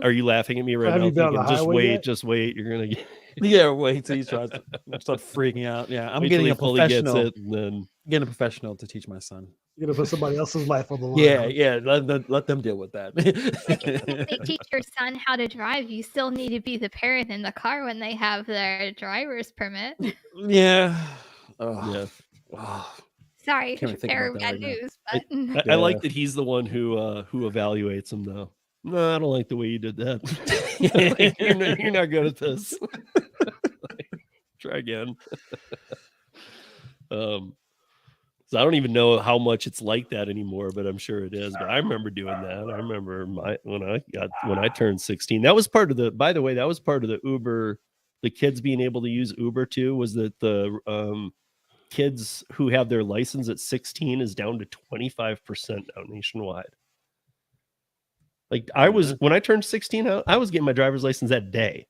are you laughing at me right Have now? you been on the highway yet? Just wait. You're gonna get. Yeah, wait till he starts start freaking out. Yeah, I'm Wait till getting he a fully gets professional. it, and then Getting a professional to teach my son. You're gonna put somebody else's life on the line. Yeah. Let them deal with that. If they teach your son how to drive, you still need to be the parent in the car when they have their driver's permit. Yeah. yeah. Oh, Sorry, Can't even think fair about that bad right news, but I like that he's the one who evaluates him though. No, I don't like the way you did that. Like, you're not good at this. Try again. So I don't even know how much it's like that anymore, but I'm sure it is. But I remember doing that. I remember when I turned 16. That was part of by the way, that was part of the Uber, the kids being able to use Uber too, was that the kids who have their license at 16 is down to 25% now nationwide. Like when I turned 16, I was getting my driver's license that day.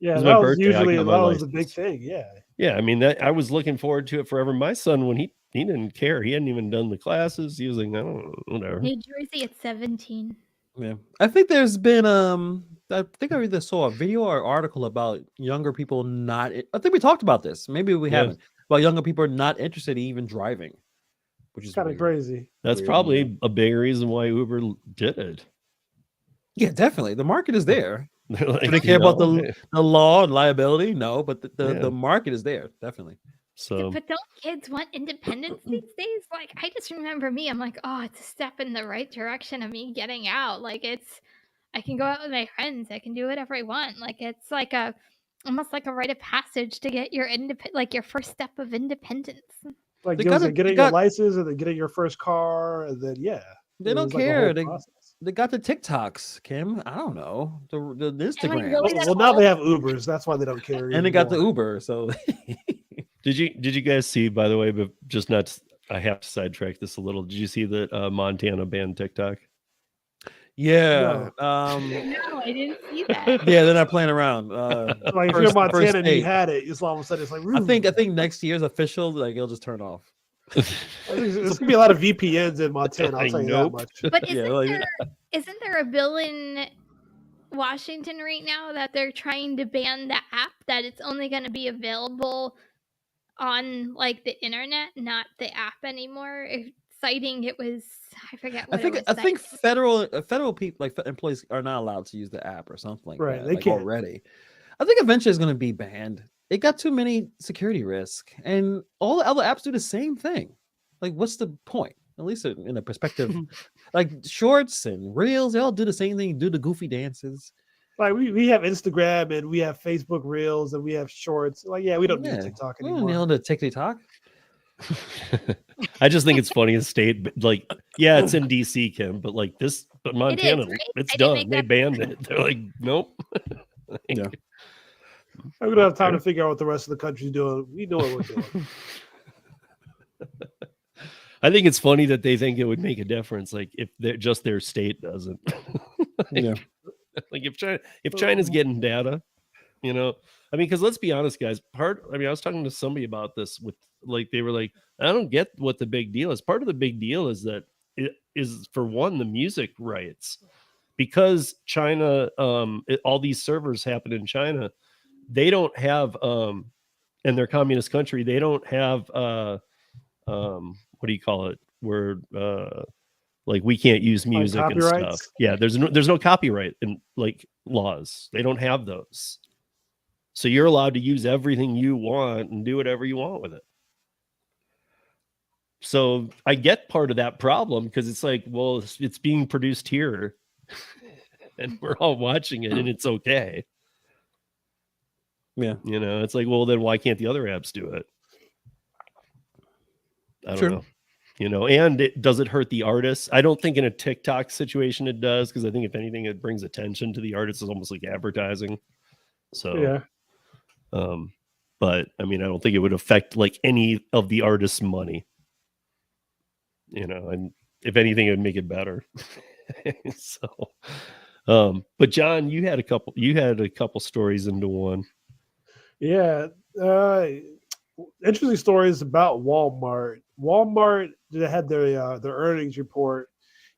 Yeah, was that my was birthday, I usually got that my was the license. big thing. Yeah. Yeah, I mean I was looking forward to it forever. My son, when he didn't care, he hadn't even done the classes. He was like, no, whatever. New Jersey at 17. yeah. I think there's been I think I either saw a video or article about younger people not. I think we talked about this. Maybe we haven't. About younger people not interested in even driving, which is Kind of weird. crazy. That's Weird, probably a big reason why Uber did it. Yeah, definitely. The market is there. They're like, Do they care about hey. the law and liability? No, but Yeah. the market is there, definitely. So But don't kids want independence these days? Like, I just remember me. I'm like, oh, it's a step in the right direction of me getting out. Like, I can go out with my friends. I can do whatever I want. Like, it's like almost like a rite of passage to get your your first step of independence. Like They getting your license and then getting your first car and then They don't was like a care. whole process. They got the TikToks, Kim. I don't know. The Instagram. really Well, now they have Ubers. That's why they don't care. And they got the anymore. Uber. So did you guys see, by the way, but just not, I have to sidetrack this a little. Did you see that Montana banned TikTok? yeah. No, I didn't see that. Yeah, they're not playing around. Like if you're Montana and you had it, it's all of a sudden it's like. I think next year's official. Like it'll just turn off. There's gonna be a lot of VPNs in Montana. I'll tell you that much. But Yeah, isn't there a bill in Washington right now that they're trying to ban the app, that it's only going to be available on like the internet, not the app anymore. Citing it was, I forget I what think it was. I think citing. federal people like employees are not allowed to use the app or something like Right, that. they Like can't. already, I think eventually it's going to be banned. It got too many security risks, and all the other apps do the same thing. Like, what's the point? At least in a perspective, like shorts and reels, they all do the same thing. Do the goofy dances. Like we have Instagram and we have Facebook Reels and we have Shorts. Like, yeah, we don't need TikTok You anymore. know the TikTok. I just think it's funny in state, but like, yeah, it's in DC, Kim, but like this, but Montana, right? it's I didn't done. make They that banned it. They're like, nope. Yeah. We don't have time to figure out what the rest of the country's doing. We know what we're doing. I think it's funny that they think it would make a difference, like if just their state doesn't. Yeah. Like if China's getting data, you know, I mean, because let's be honest, guys. I was talking to somebody about this with like they were like, I don't get what the big deal is. Part of the big deal is that it is for one the music rights, because China, all these servers happen in China. They don't have in their communist country, they don't have what do you call it? Where like we can't use music Like and stuff. copyrights? Yeah, there's no copyright in like laws. They don't have those. So you're allowed to use everything you want and do whatever you want with it. So I get part of that problem because it's like, well, it's being produced here and we're all watching it and it's okay. Yeah. You know, it's like, well, then why can't the other apps do it? I don't know. You know, and does it hurt the artists? I don't think in a TikTok situation it does, because I think if anything, it brings attention to the artists. It's almost like advertising. So, Yeah. But I mean, I don't think it would affect like any of the artists' money. You know, and if anything, it would make it better. So, but John, you had a couple stories into one. Yeah. Interesting stories about Walmart. Walmart had their earnings report,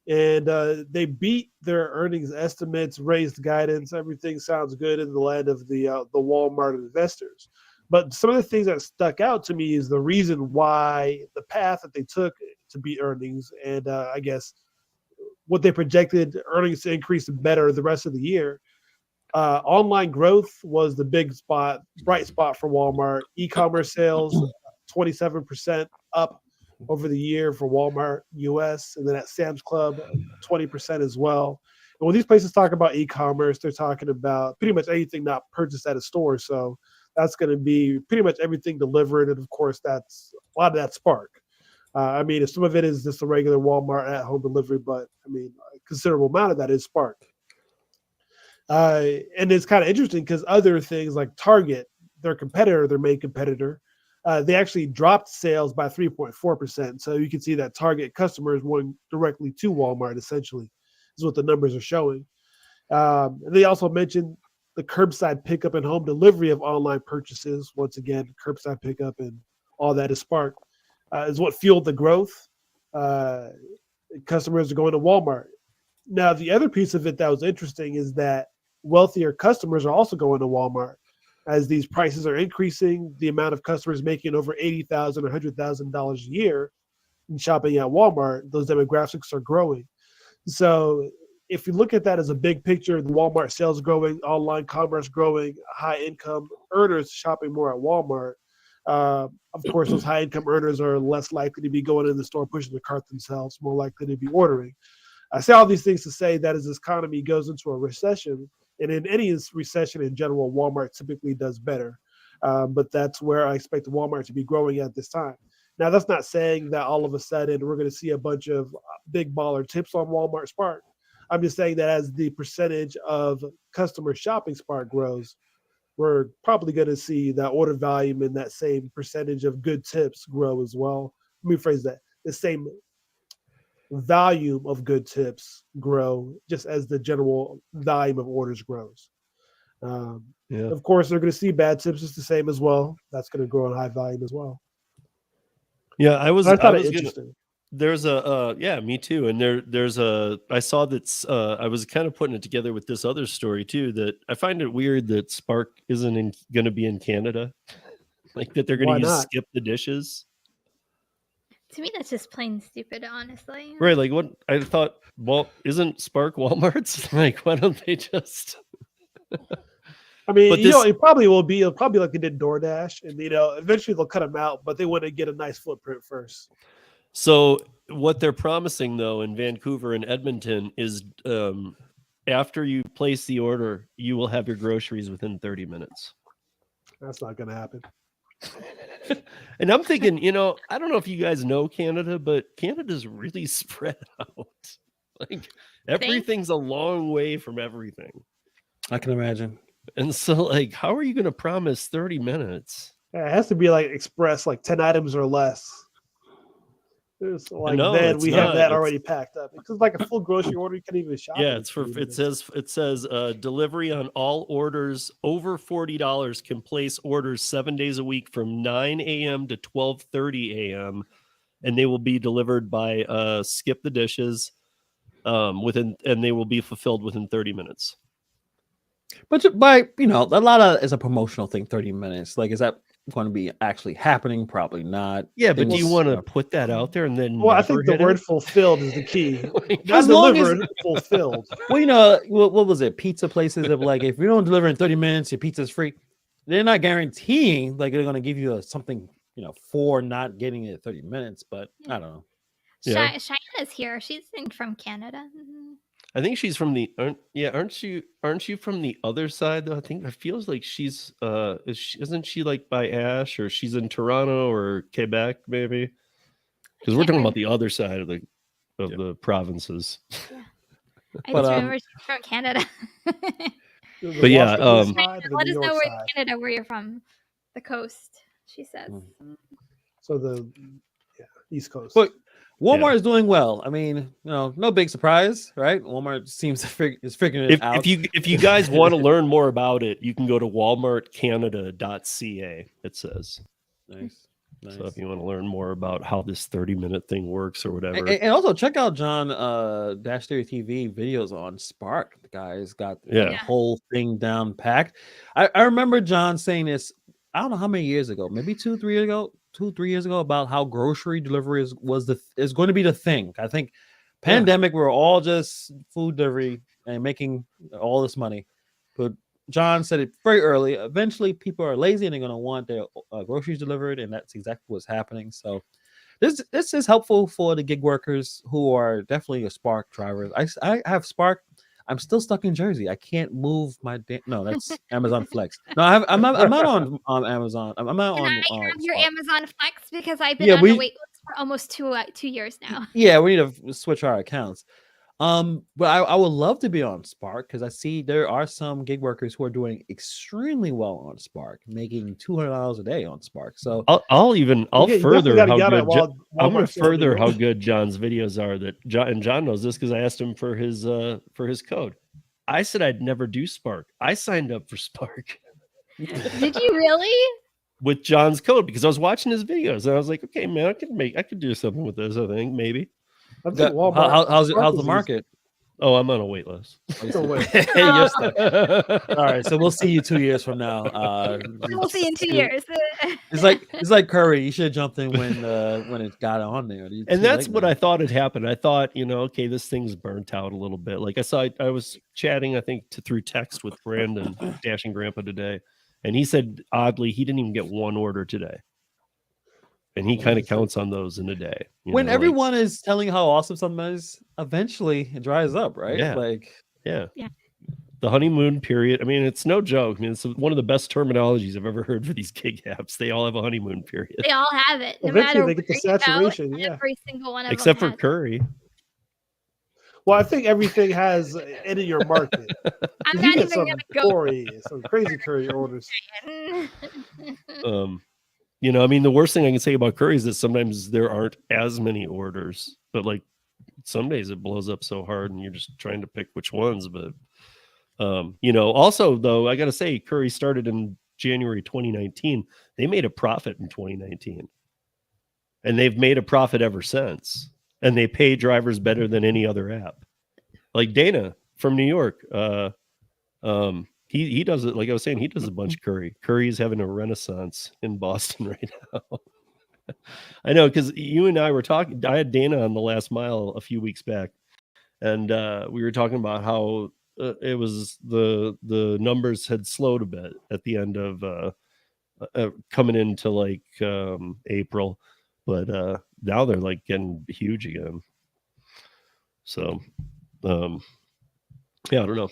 and they beat their earnings estimates, raised guidance. Everything sounds good in the land of the Walmart investors. But some of the things that stuck out to me is the reason why the path that they took to beat earnings, and I guess what they projected earnings to increase better the rest of the year. Online growth was the bright spot for Walmart. E-commerce sales, 27% up over the year for Walmart US, and then at Sam's Club, 20% as well. And when these places talk about e-commerce, they're talking about pretty much anything not purchased at a store. So that's going to be pretty much everything delivered, and of course, that's a lot of that Spark. I mean, some of it is just a regular Walmart at-home delivery, but I mean, a considerable amount of that is Spark. And it's kind of interesting because other things like Target, their main competitor, they actually dropped sales by 3.4%. So you can see that Target customers went directly to Walmart, essentially, is what the numbers are showing. And they also mentioned the curbside pickup and home delivery of online purchases. Once again, curbside pickup and all that is Spark, is what fueled the growth. Customers are going to Walmart. Now, the other piece of it that was interesting is that wealthier customers are also going to Walmart. As these prices are increasing, the amount of customers making over $80,000 or $100,000 a year and shopping at Walmart, those demographics are growing. So if you look at that as a big picture, the Walmart sales growing, online commerce growing, high income earners shopping more at Walmart. Of course, those high income earners are less likely to be going in the store pushing the cart themselves, more likely to be ordering. I say all these things to say that as this economy goes into a recession, and in any recession in general, Walmart typically does better. But that's where I expect Walmart to be growing at this time. Now, that's not saying that all of a sudden we're going to see a bunch of big baller tips on Walmart Spark. I'm just saying that as the percentage of customer shopping Spark grows, we're probably going to see that order volume and that same percentage of good tips grow as well. Let me phrase that. The same volume of good tips grow just as the general volume of orders grows. Of course, they're going to see bad tips just the same as well. That's going to grow in high volume as well. Yeah, I thought it interesting. There's a yeah, me too. And there's I saw that I was kind of putting it together with this other story too, that I find it weird that Spark isn't going to be in Canada. Like that they're going Why to use not? skip the dishes. To me, that's just plain stupid, honestly. Right. Like what I thought, well, isn't Spark Walmart's? Like, why don't they just I mean, But you know, this- it probably will be. It'll probably like they did DoorDash, and you know, eventually they'll cut them out, but they want to get a nice footprint first. So what they're promising though in Vancouver and Edmonton is after you place the order, you will have your groceries within 30 minutes. That's not going to happen. And I'm thinking, you know, I don't know if you guys know Canada, but Canada's really spread out. Like everything's a long way from everything. I can imagine. And so like, how are you going to promise 30 minutes? Yeah, it has to be like express, like 10 items or less. There's like No, then it's we have not. that It's- already packed up. Because like a full grocery order, you can't even shop. Yeah, in it's for 30 it minutes. says delivery on all orders over $40 can place orders 7 days a week from 9 a.m. to 12:30 a.m. and they will be delivered by Skip the Dishes and they will be fulfilled within 30 minutes. But by you know, a lot of is a promotional thing. 30 minutes. Like, is that going to be actually happening? Probably not. Yeah, but do you Things- want to put that out there and then Well, I never think the hit it? word fulfilled is the key. Not As long as- delivered, fulfilled. Well, you know, what was it? Pizza places that were like, if you don't deliver in 30 minutes, your pizza's free. They're not guaranteeing like they're going to give you something, you know, for not getting it in 30 minutes. But I don't know. Yeah. Cheyenne is here. She's from Canada. Mhm. I think she's from the aren't you from the other side though? I think it feels like she's isn't she like by Ash, or she's in Toronto or Quebec maybe? Because we're can't talking about the other side of the provinces. I But, just remember she's from Canada. The But yeah, Washington side and the Let New us York know where side. in Canada where you're from. The coast, she says. So the East Coast. But Walmart is doing well. I mean, you know, no big surprise, right? Walmart seems to is figuring it out. If you guys want to learn more about it, you can go to walmartcanada.ca. It says. Nice. So if you want to learn more about how this 30-minute thing works or whatever. And also check out John Dash Theory TV videos on Spark. The guy's got the whole thing down packed. I remember John saying this, I don't know how many years ago, maybe 2-3 years ago, about how grocery delivery is going to be the thing. I think pandemic, we were all just food delivery and making all this money. But John said it very early. Eventually, people are lazy and they're going to want their groceries delivered, and that's exactly what's happening. So, this is helpful for the gig workers who are definitely a Spark drivers. I have Spark. I'm still stuck in Jersey. I can't move my. No, that's Amazon Flex. No, I'm not on Amazon. I'm not on. I have your Spark. Amazon Flex because I've been on the wait list for almost 2 years now. Yeah, we need to switch our accounts. But I would love to be on Spark because I see there are some gig workers who are doing extremely well on Spark, making $200 a day on Spark. So I'll further how good I'm going to further how good John's videos are. John knows this because I asked him for his code. I said I'd never do Spark. I signed up for Spark. Did you really? With John's code because I was watching his videos and I was like, okay, man, I could do something with this. I think maybe. How's the market? Oh, I'm on a wait list. Hey, you're stuck. All right, so we'll see you 2 years from now. We'll see in 2 years. It's like Curry. You should have jumped in when it got on there. And that's what I thought had happened. I thought, okay, this thing's burnt out a little bit. Like I was chatting, I think, through text with Brandon, Dashing Grandpa today, and he said oddly he didn't even get one order today. And he kind of counts on those in a day. When everyone is telling how awesome something is, eventually it dries up, right? Yeah. The honeymoon period. I mean, it's no joke. I mean, it's one of the best terminologies I've ever heard for these gig apps. They all have a honeymoon period. They all have it. No Eventually matter they get the where you go, saturation. Yeah. every single one of Except them for Curry. Well, I think everything has in your market. I'm You not get even some gonna go. Cory, some crazy Curry orders. I mean, the worst thing I can say about Curry is that sometimes there aren't as many orders, but like some days it blows up so hard and you're just trying to pick which ones. But, also though, I got to say Curry started in January 2019. They made a profit in 2019 and they've made a profit ever since. And they pay drivers better than any other app. Like Dana from New York, he does it, like I was saying, he does a bunch of curry. Curry is having a renaissance in Boston right now. I know, because you and I were talking. I had Dana on the Last Mile a few weeks back, and we were talking about how it was the numbers had slowed a bit at the end of coming into like April, but now they're like getting huge again. So yeah, I don't know.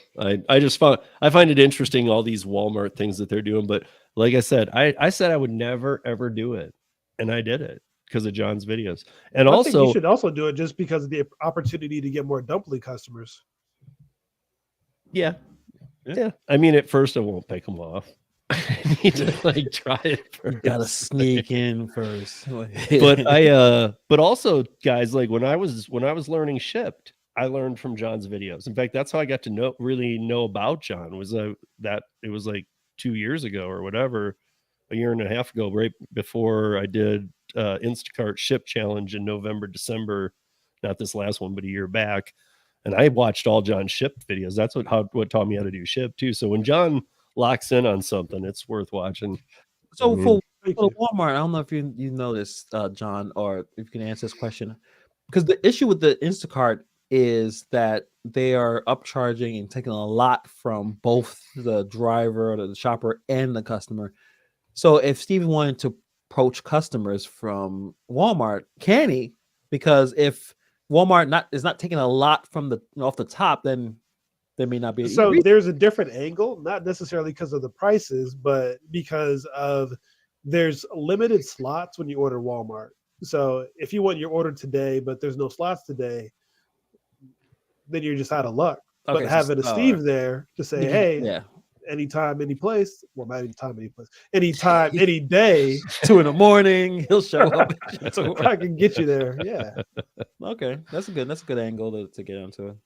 I find it interesting, all these Walmart things that they're doing. But like I said, I said I would never ever do it, and I did it because of John's videos. And I think also, you should also do it just because of the opportunity to get more dumpling customers. yeah. I mean, at first I won't pick them off. I need to like try it first. Gotta sneak in first. But also, guys, like when I was learning Shipped, I learned from John's videos. In fact, that's how I got to really know about John, was that it was like 2 years ago or whatever, a year and a half ago, right before I did Instacart Ship Challenge in November, December, not this last one, but a year back. And I watched all John's Shipped videos. That's what taught me how to do Ship too. So when John locks in on something, it's worth watching. So for Walmart, I don't know if you know this, John, or if you can answer this question, because the issue with the Instacart is that they are upcharging and taking a lot from both the driver, or the shopper, and the customer. So if Steven wanted to approach customers from Walmart, can he? Because if Walmart is not taking a lot from off the top, then there may not be. So there's a different angle, not necessarily because of the prices, but because of there's limited slots when you order Walmart. So if you want your order today, but there's no slots today, then you're just out of luck. Okay, but having a Steve there to say, hey, anytime, any place, well, not anytime, any place, anytime, any day, 2 a.m, he'll show up. I can get you there. Yeah. Okay, that's a good angle to get onto it.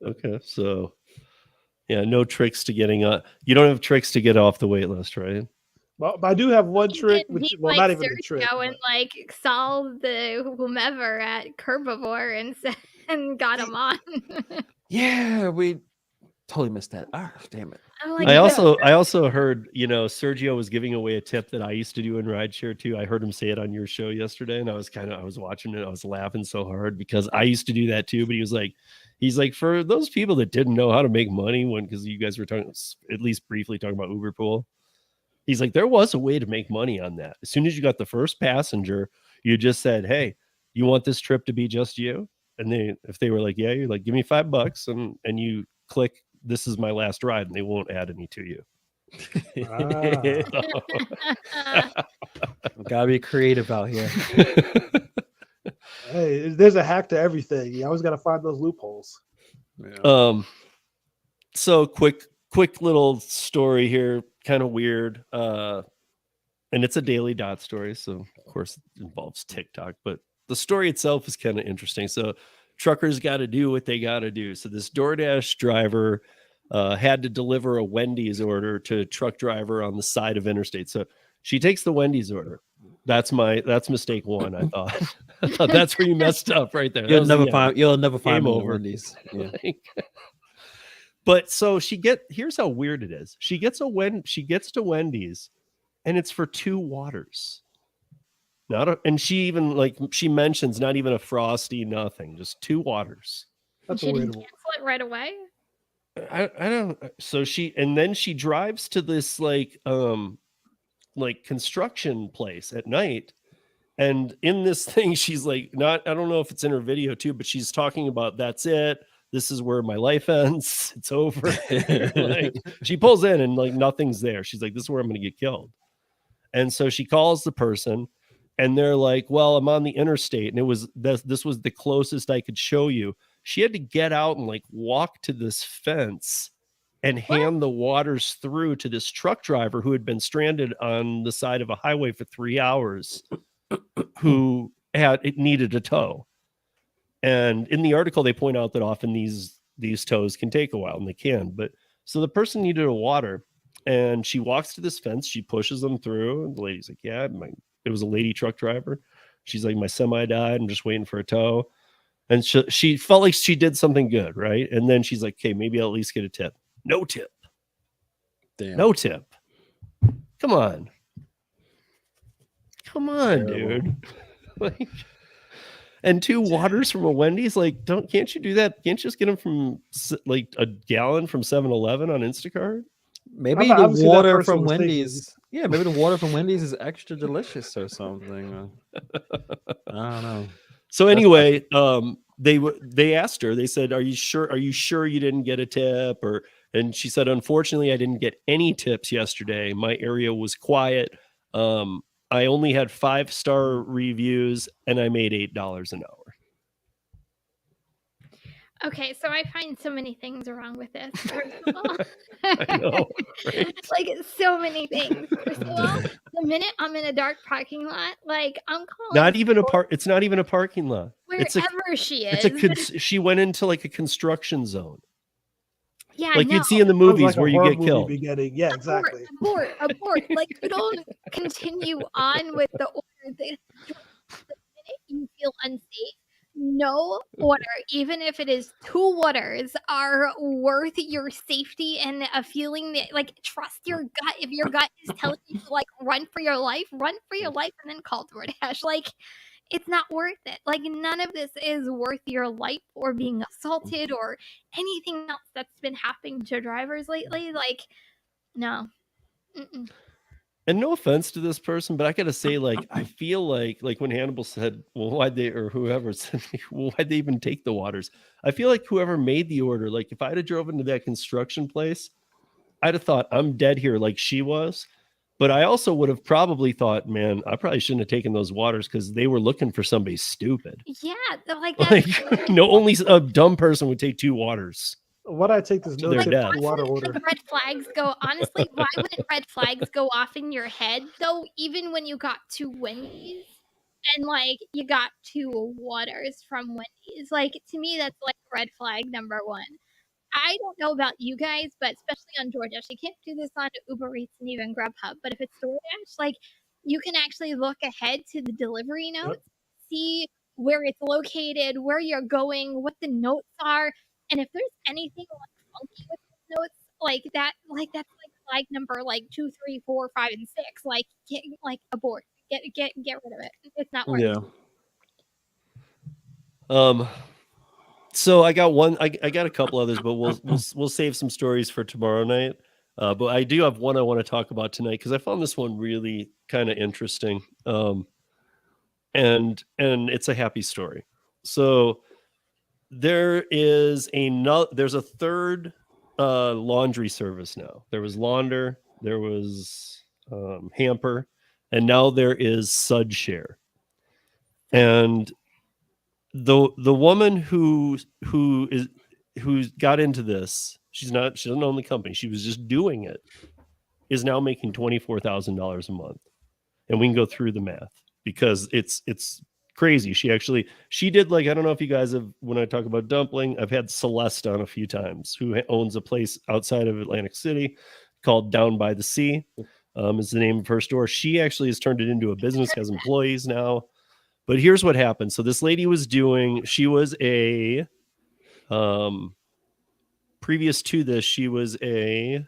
Okay, so yeah, no tricks to getting you don't have tricks to get off the wait list, right? Well, I do have one trick, which not even a trick. And like solve the whomever at Herbivore and got him on. Yeah, we totally missed that. Ah, damn it. I also heard, Sergio was giving away a tip that I used to do in RiDESHARE too. I heard him say it on your show yesterday, and I was watching it. I was laughing so hard because I used to do that too. But he's like, for those people that didn't know how to make money because you guys were talking, at least briefly talking about Uber Pool. He's like, there was a way to make money on that. As soon as you got the first passenger, you just said, hey, you want this trip to be just you? And if they were like, yeah, you're like, give me $5 and you click, this is my last ride, and they won't add any to you. Gotta be creative out here. Hey, there's a hack to everything. You always got to find those loopholes. Yeah. So quick little story here, kind of weird. And it's a Daily Dot story, so of course it involves TikTok, but the story itself is kind of interesting. So truckers got to do what they got to do. So this DoorDash driver had to deliver a Wendy's order to a truck driver on the side of interstate. So she takes the Wendy's order. That's mistake one. I thought that's where you messed up right there. You'll never find over Wendy's. Yeah. But so here's how weird it is. She gets to Wendy's, and it's for 2 waters. And she mentions not even a Frosty, nothing, just 2 waters. That's she didn't cancel it right away. I don't. So she drives to this like construction place at night, and in this thing she's like, I don't know if it's in her video too, but she's talking about, that's it. This is where my life ends. It's over. Like, she pulls in and like nothing's there. She's like, this is where I'm going to get killed. And so she calls the person, and they're like, well, I'm on the interstate, and this was the closest I could show you. She had to get out and like walk to this fence and hand the waters through to this truck driver who had been stranded on the side of a highway for 3 hours, who needed a tow. And in the article, they point out that often these tows can take a while, and they can. But so the person needed a water, and she walks to this fence. She pushes them through, and the lady's like, yeah, it was a lady truck driver. She's like, my semi died. I'm just waiting for a tow. And she felt like she did something good, right? And then she's like, okay, maybe I'll at least get a tip. No tip. Damn. No tip. Come on. Come on, dude. Like, and 2 waters from a Wendy's, like, can't you do that? Can't you just get them from like a gallon from 7-Eleven on Instacart? Maybe the Obviously that water person from was thinking. Wendy's. Yeah, maybe the water from Wendy's is extra delicious or something. I don't know. So anyway, they asked her. They said, "Are you sure? Are you sure you didn't get a tip?" And she said, "Unfortunately, I didn't get any tips yesterday. My area was quiet. I only had 5-star reviews, and I made $8 an hour." Okay, so I find so many things wrong with this. First of all, I know, right? like so many things. First of all, the minute I'm in a dark parking lot, like I'm calling. Not even a park. It's not even a parking lot. Wherever she is. She went into like a construction zone. Yeah, like no. you'd see in the Sounds movies like a where you horror get movie killed. beginning. Yeah, exactly. Abort. Like you don't continue on with the order. The minute you feel unsafe, no order, even if it is 2 waters, are worth your safety and a feeling that, like, trust your gut. If your gut is telling you to, like, run for your life, and then call DoorDash. Like, it's not worth it. Like, none of this is worth your life or being assaulted or anything else that's been happening to drivers lately. Like, no. Mm-mm. And no offense to this person, but I gotta say, like, I feel like when Hannibal said, "Well, why'd they?" or whoever said, "Well, why'd they even take the waters?" I feel like whoever made the order, like, if I'd have drove into that construction place, I'd have thought I'm dead here, like she was. But I also would have probably thought, man, I probably shouldn't have taken those waters because they were looking for somebody stupid. Yeah, like Like, no, only a dumb person would take 2 waters. What I take this no their tip death. water order. Red flags go. Honestly, why wouldn't red flags go off in your head though? Even when you got to Wendy's and like you got 2 waters from Wendy's, like to me that's like red flag number 1. I don't know about you guys, but especially on DoorDash, you can't do this on Uber Eats and even Grubhub. But if it's DoorDash, like you can actually look ahead to the delivery notes, see where it's located, where you're going, what the notes are, and if there's anything like funky with the notes, like that, like that's like flag number like 2, 3, 4, 5, and 6. Like abort, get rid of it. It's not worth it. So I got one. I got a couple others, but we'll save some stories for tomorrow night. But I do have one I want to talk about tonight because I found this one really kind of interesting. And it's a happy story. So there's a third laundry service now. There was Launder, there was Hamper, and now there is SudShare. And the woman who got into this, she doesn't own the company, she was just doing it, is now making $24,000 a month. And we can go through the math because it's crazy. She did, like, I don't know if you guys have, when I talk about dumpling, I've had Celeste on a few times, who owns a place outside of Atlantic City called Down by the Sea, is the name of her store. She actually has turned it into a business, has employees now. But here's what happened. So this lady she was a, previous to this, she was a,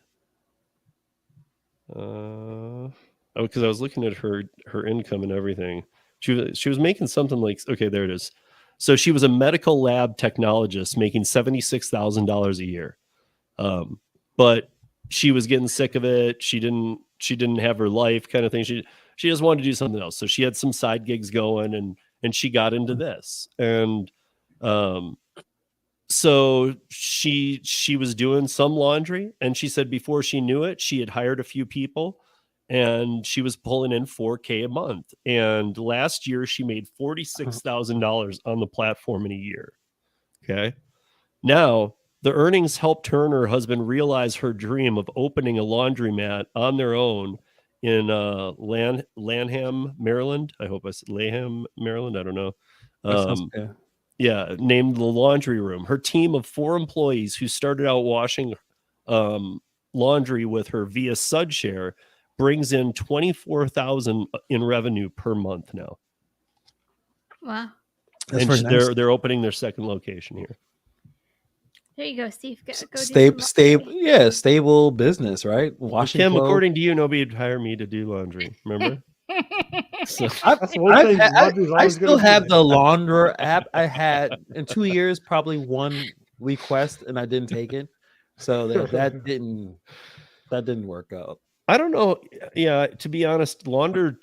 because I was looking at her income and everything. She was making something like, okay, there it is. So she was a medical lab technologist making $76,000 a year. But she was getting sick of it. She didn't have her life kind of thing. She just wanted to do something else. So she had some side gigs going and she got into this. And so she was doing some laundry, and she said before she knew it, she had hired a few people and she was pulling in $4,000 a month. And last year she made $46,000 on the platform in a year. Okay. Now the earnings helped her and her husband realize her dream of opening a laundromat on their own in Lanham, Maryland. I hope I said Lanham, Maryland. I don't know. Yeah, named the Laundry Room. Her team of 4 employees who started out washing laundry with her via SudShare brings in $24,000 in revenue per month now. Wow. And they're opening their second location here. There you go, Steve. Go do Stable business, right? Washing Kim, clothes. according to you, nobody'd hire me to do laundry. Remember? So, That's the one thing. Laundry's I always still gonna be have there. the laundry app. I had in 2 years probably one request, and I didn't take it. So that didn't work out. I don't know. Yeah, to be honest, Launder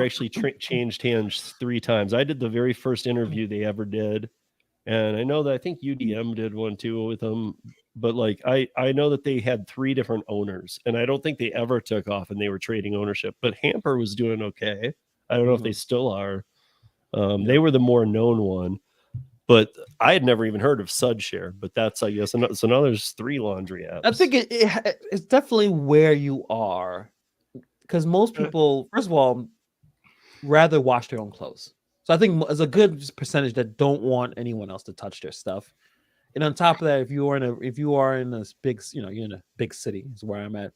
actually changed hands 3 times. I did the very first interview they ever did, and I know that I think UDM did one too with them. But like I know that they had 3 different owners, and I don't think they ever took off and they were trading ownership. But Hamper was doing okay. I don't know if they still are. They were the more known one, but I had never even heard of SudShare. But that's, I guess, so now there's 3 laundry apps. I think it's definitely where you are, because most people, first of all, rather wash their own clothes. So I think there's a good percentage that don't want anyone else to touch their stuff. And on top of that, if you are in this big, you're in a big city, is where I'm at.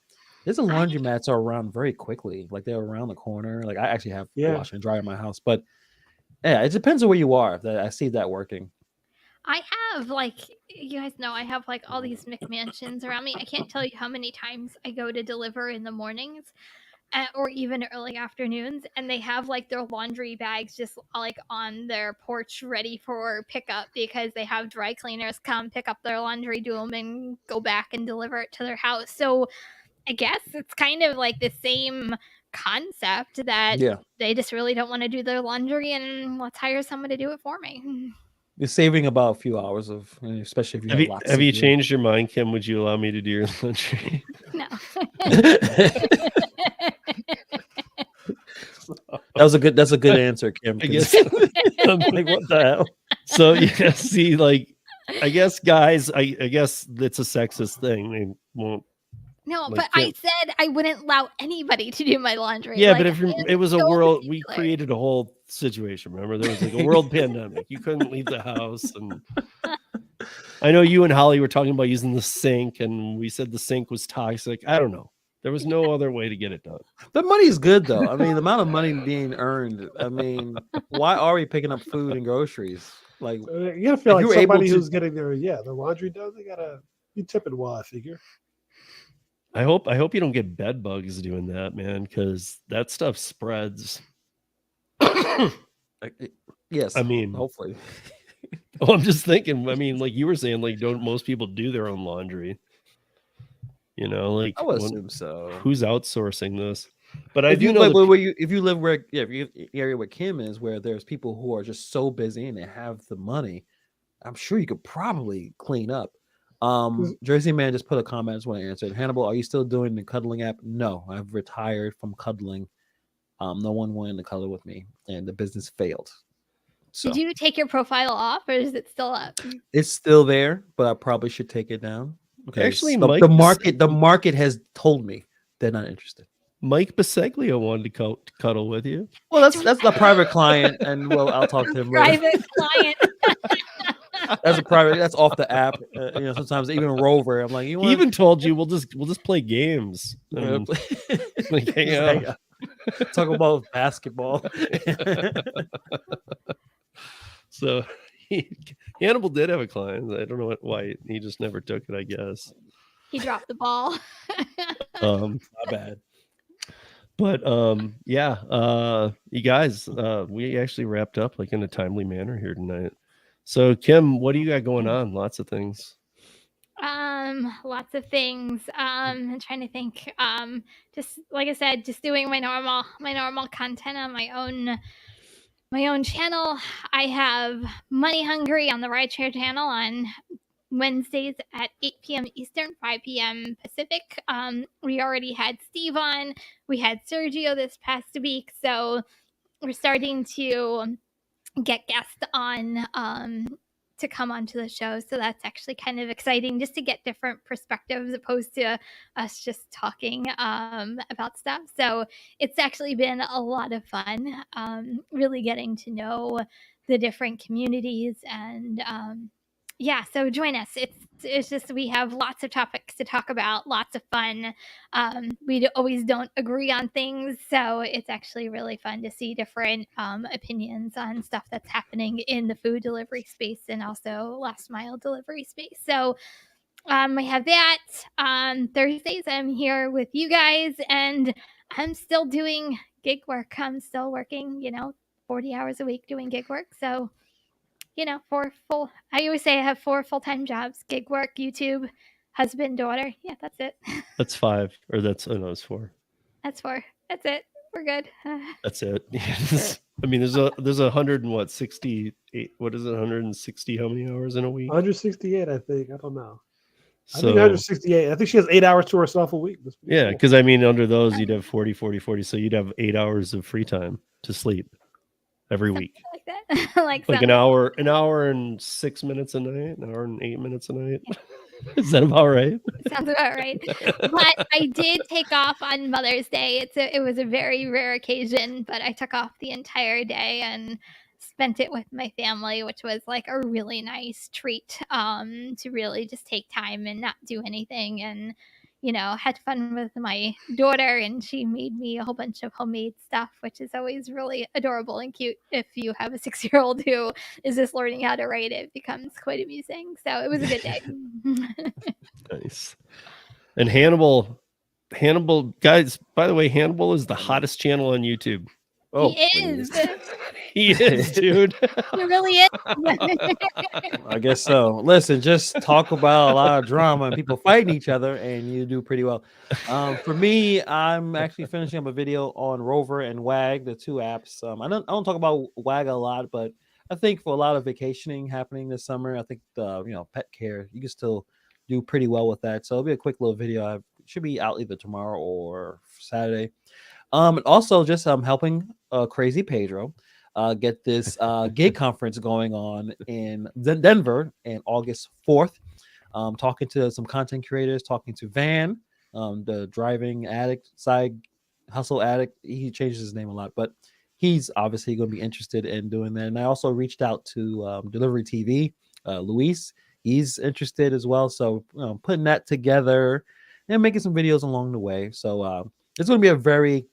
There's a laundromats are around very quickly. Like they're around the corner. Like I actually have wash and dry in my house, but yeah, it depends on where you are. I see that working. I have, like, you guys know, I have like all these McMansions around me. I can't tell you how many times I go to deliver in the mornings. Or even early afternoons, and they have like their laundry bags just like on their porch ready for pickup because they have dry cleaners come pick up their laundry, do them, and go back and deliver it to their house. So I guess it's kind of like the same concept that they just really don't want to do their laundry, and let's hire someone to do it for me. You're saving about a few hours especially if you have lots. Have you changed your mind, Kim? Would you allow me to do your laundry? No. That's a good answer, Kim. I guess. I'm like, what the hell? So yeah, see, like, I guess guys, I guess it's a sexist thing. They won't. No, like, but I said I wouldn't allow anybody to do my laundry. Yeah, like, but if it was a world, we created a whole situation. Remember, there was like a world pandemic. You couldn't leave the house, and I know you and Holly were talking about using the sink, and we said the sink was toxic. I don't know. There was no other way to get it done. The money's good though. I mean, the amount of money being earned. I mean, why are we picking up food and groceries? Like, you gotta feel like somebody who's getting their laundry done. They gotta be tipping well, I figure. I hope you don't get bed bugs doing that, man, because that stuff spreads. Yes, I mean, hopefully. Oh, I'm just thinking. I mean, like you were saying, like don't most people do their own laundry? You know, like I would assume so. Who's outsourcing this? But if you live where area where Kim is, where there's people who are just so busy and they have the money, I'm sure you could probably clean up. Jersey Man just put a comment. I just want to answer it. Hannibal, are you still doing the cuddling app? No, I've retired from cuddling. No one wanted to cuddle with me, and the business failed. So, did you take your profile off, or is it still up? It's still there, but I probably should take it down. Actually, the market has told me they're not interested. Mike Baseglio wanted to cuddle with you. Well, that's the private client, and I'll talk to him later. Private client. That's off the app. Sometimes even Rover. I'm like, he even told you we'll just play games. And, like, hang out. Talk about basketball. So Hannibal did have a client. I don't know why he just never took it. I guess he dropped the ball. Not bad. But you guys, we actually wrapped up like in a timely manner here tonight. So Kim, what do you got going on? Lots of things. Lots of things. I'm trying to think. Just like I said, just doing my normal content on my own channel. I have Money Hungry on the RiDESHARE channel on Wednesdays at 8 p.m. Eastern, 5 p.m. Pacific. We already had Steve on. We had Sergio this past week, so we're starting to get guests on to come onto the show. So that's actually kind of exciting just to get different perspectives opposed to us just talking about stuff. So it's actually been a lot of fun, really getting to know the different communities and Yeah, so join us. It's just we have lots of topics to talk about, lots of fun. Always don't agree on things, so it's actually really fun to see different opinions on stuff that's happening in the food delivery space and also last mile delivery space. So we have that on Thursdays. I'm here with you guys, and I'm still doing gig work. I'm still working, 40 hours a week doing gig work. So I always say I have 4 full-time jobs: gig work, YouTube, husband, daughter. Yeah, that's it. That's 5, or that's it's 4. That's 4. That's it. We're good. That's it. I mean, there's 68. What is it? 160? How many hours in a week? 168, I think. I don't know. I So think 168. I think she has 8 hours to herself a week. yeah, Cool. because I mean, under those, you'd have 40, 40, 40. So you'd have 8 hours of free time to sleep every week. Like that. Like an hour and 6 minutes a night, an hour and 8 minutes a night. Is that about right? Sounds about right. But I did take off on Mother's Day. It was a very rare occasion, but I took off the entire day and spent it with my family, which was like a really nice treat to really just take time and not do anything, and had fun with my daughter, and she made me a whole bunch of homemade stuff, which is always really adorable and cute. If you have a 6-year-old who is just learning how to write, it becomes quite amusing. So it was a good day. Nice. And Hannibal, guys, by the way, Hannibal is the hottest channel on YouTube. Oh, he is. He is, dude. He really is. I guess so. Listen, just talk about a lot of drama and people fighting each other, and you do pretty well. For me, I'm actually finishing up a video on Rover and Wag, the 2 apps. I don't talk about Wag a lot, but I think for a lot of vacationing happening this summer, I think the pet care, you can still do pretty well with that. So it'll be a quick little video. I should be out either tomorrow or Saturday. And also just helping Crazy Pedro get this gig conference going on in Denver in August 4th. Talking to some content creators, talking to Van, the driving addict, side hustle addict. He changes his name a lot, but he's obviously going to be interested in doing that. And I also reached out to Delivery TV, Luis. He's interested as well. So putting that together and making some videos along the way. So it's going to be a very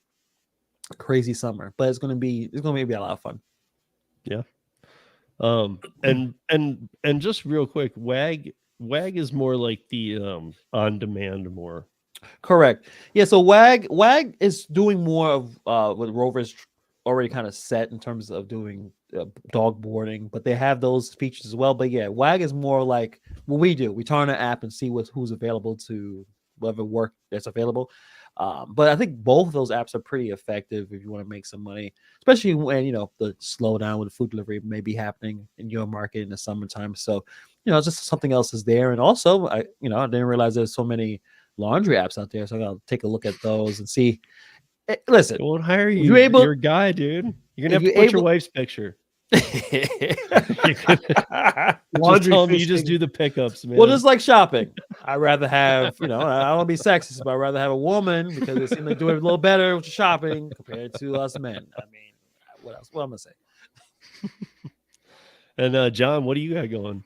crazy summer, but it's going to be a lot of fun. Yeah. And just real quick, Wag is more like the on demand more. Correct. Yeah. So Wag is doing more of what Rover's already kind of set in terms of doing dog boarding, but they have those features as well. But yeah, Wag is more like what we do. We turn an app and see who's available to whatever work that's available. But I think both of those apps are pretty effective if you want to make some money, especially when the slowdown with food delivery may be happening in your market in the summertime. So just something else is there. And also I didn't realize there's so many laundry apps out there, so I'll take a look at those and see. Listen, I won't hire you. You're a guy, dude. You're gonna have to put your wife's picture. Laundry, you just do the pickups, man. Well, just like shopping, I'd rather have I don't want to be sexist, but I'd rather have a woman because they seem to do it a little better with shopping compared to us men. I mean, what else? What I'm gonna say? And John, what do you got going?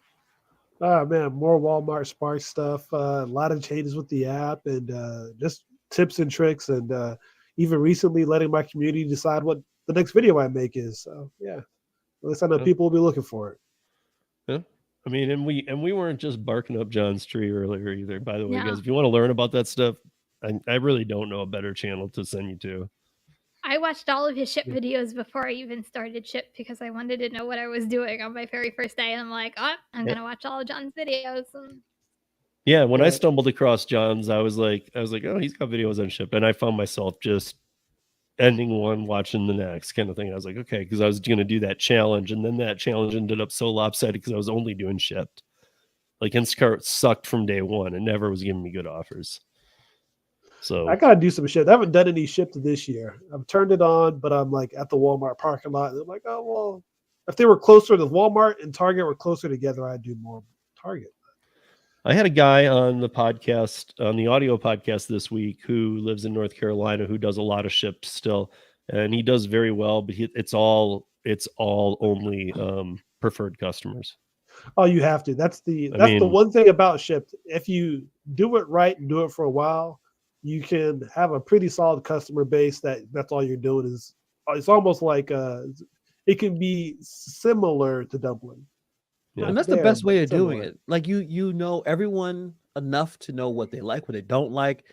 Oh man, more Walmart Spark stuff. A lot of changes with the app, and just tips and tricks, and even recently letting my community decide what the next video I make is. So yeah, at least I know people will be looking for it. Yeah. I mean, and we weren't just barking up John's tree earlier either. By the way, No. guys, if you want to learn about that stuff, I really don't know a better channel to send you to. I watched all of his ship videos before I even started ship because I wanted to know what I was doing on my very first day. And I'm like, I'm gonna watch all of John's videos. Yeah, when I stumbled across John's, I was like, oh, he's got videos on ship, and I found myself just ending one, watching the next kind of thing. I was like, okay, because I was going to do that challenge, and then that challenge ended up so lopsided because I was only doing shipped. Like Instacart sucked from day one and never was giving me good offers. So I gotta do some shit. I haven't done any shipped this year. I've turned it on, but I'm like at the Walmart parking lot, and I'm like, oh well, if they were closer to Walmart and Target were closer together, I'd do more Target. I had a guy on the podcast, on the audio podcast this week, who lives in North Carolina, who does a lot of shipped still, and he does very well. But it's all only preferred customers. Oh, you have to. That's the mean- one thing about Shipped. If you do it right and do it for a while, you can have a pretty solid customer base. That's all you're doing is. It's almost like it can be similar to Dumpling. Yeah. And that's the best way of doing it. Like you know everyone enough to know what they like, what they don't like.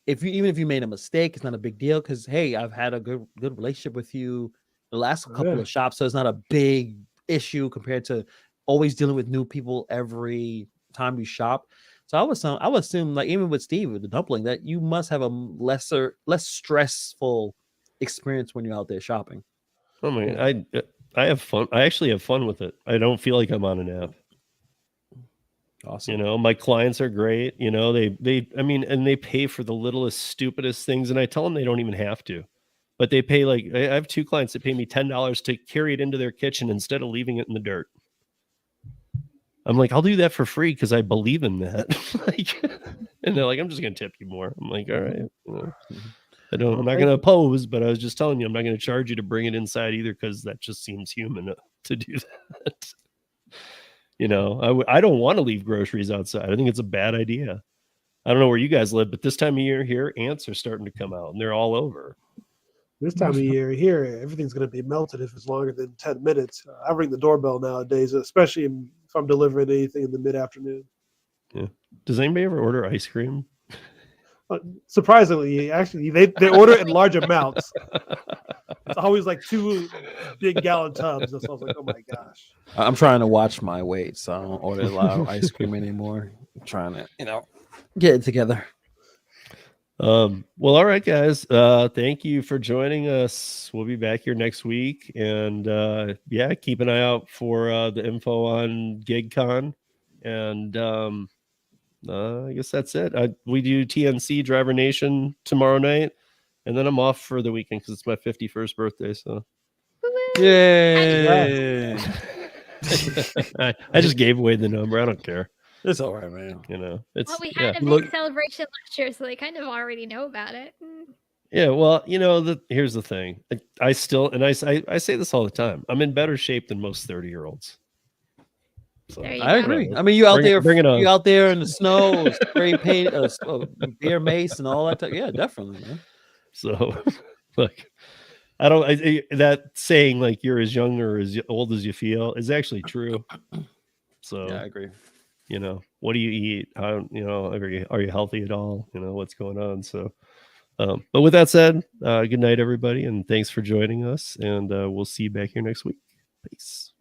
Even if you made a mistake, it's not a big deal because hey, I've had a good relationship with you the last couple of shops, so it's not a big issue compared to always dealing with new people every time you shop. So I would assume like even with Steve with the Dumpling that you must have a less stressful experience when you're out there shopping. Oh my God, I have fun. I actually have fun with it. I don't feel like I'm on an app. Awesome. You know, my clients are great. You know, they pay for the littlest, stupidest things, and I tell them they don't even have to, but they pay like I have 2 clients that pay me $10 to carry it into their kitchen instead of leaving it in the dirt. I'm like, I'll do that for free because I believe in that. And they're like, I'm just gonna tip you more. I'm like, all right. You know, I'm not gonna oppose, but I was just telling you, I'm not gonna charge you to bring it inside either because that just seems human to do that. You know, I don't want to leave groceries outside. I think it's a bad idea. I don't know where you guys live, but this time of year here, ants are starting to come out and they're all over. This time of year here, everything's going to be melted if it's longer than 10 minutes. I ring the doorbell nowadays, especially if I'm delivering anything in the mid-afternoon. Yeah. Does anybody ever order ice cream? Surprisingly, actually, they order it in large amounts. It's always like 2 big gallon tubs. So I was like, oh my gosh. I'm trying to watch my weight, so I don't order a lot of ice cream anymore. I'm trying to, get it together. Well, all right, guys. Thank you for joining us. We'll be back here next week, and yeah, keep an eye out for the info on GigCon, and I guess that's it. We do TNC Driver Nation tomorrow night, and then I'm off for the weekend because it's my 51st birthday. So, yay! I just gave away the number. I don't care. It's all right, man. You know, it's Well, we had a big celebration last year, so they kind of already know about it. Yeah, well, here's the thing. I still, and I say this all the time. I'm in better shape than most 30-year-olds. So I agree. I mean, you out there in the snow, spray paint, beer mace, and all that. Yeah, definitely, man. So, look, that saying like you're as young or as old as you feel is actually true. So yeah, I agree. What do you eat? How, are you healthy at all? What's going on? So, but with that said, good night, everybody, and thanks for joining us. And we'll see you back here next week. Peace.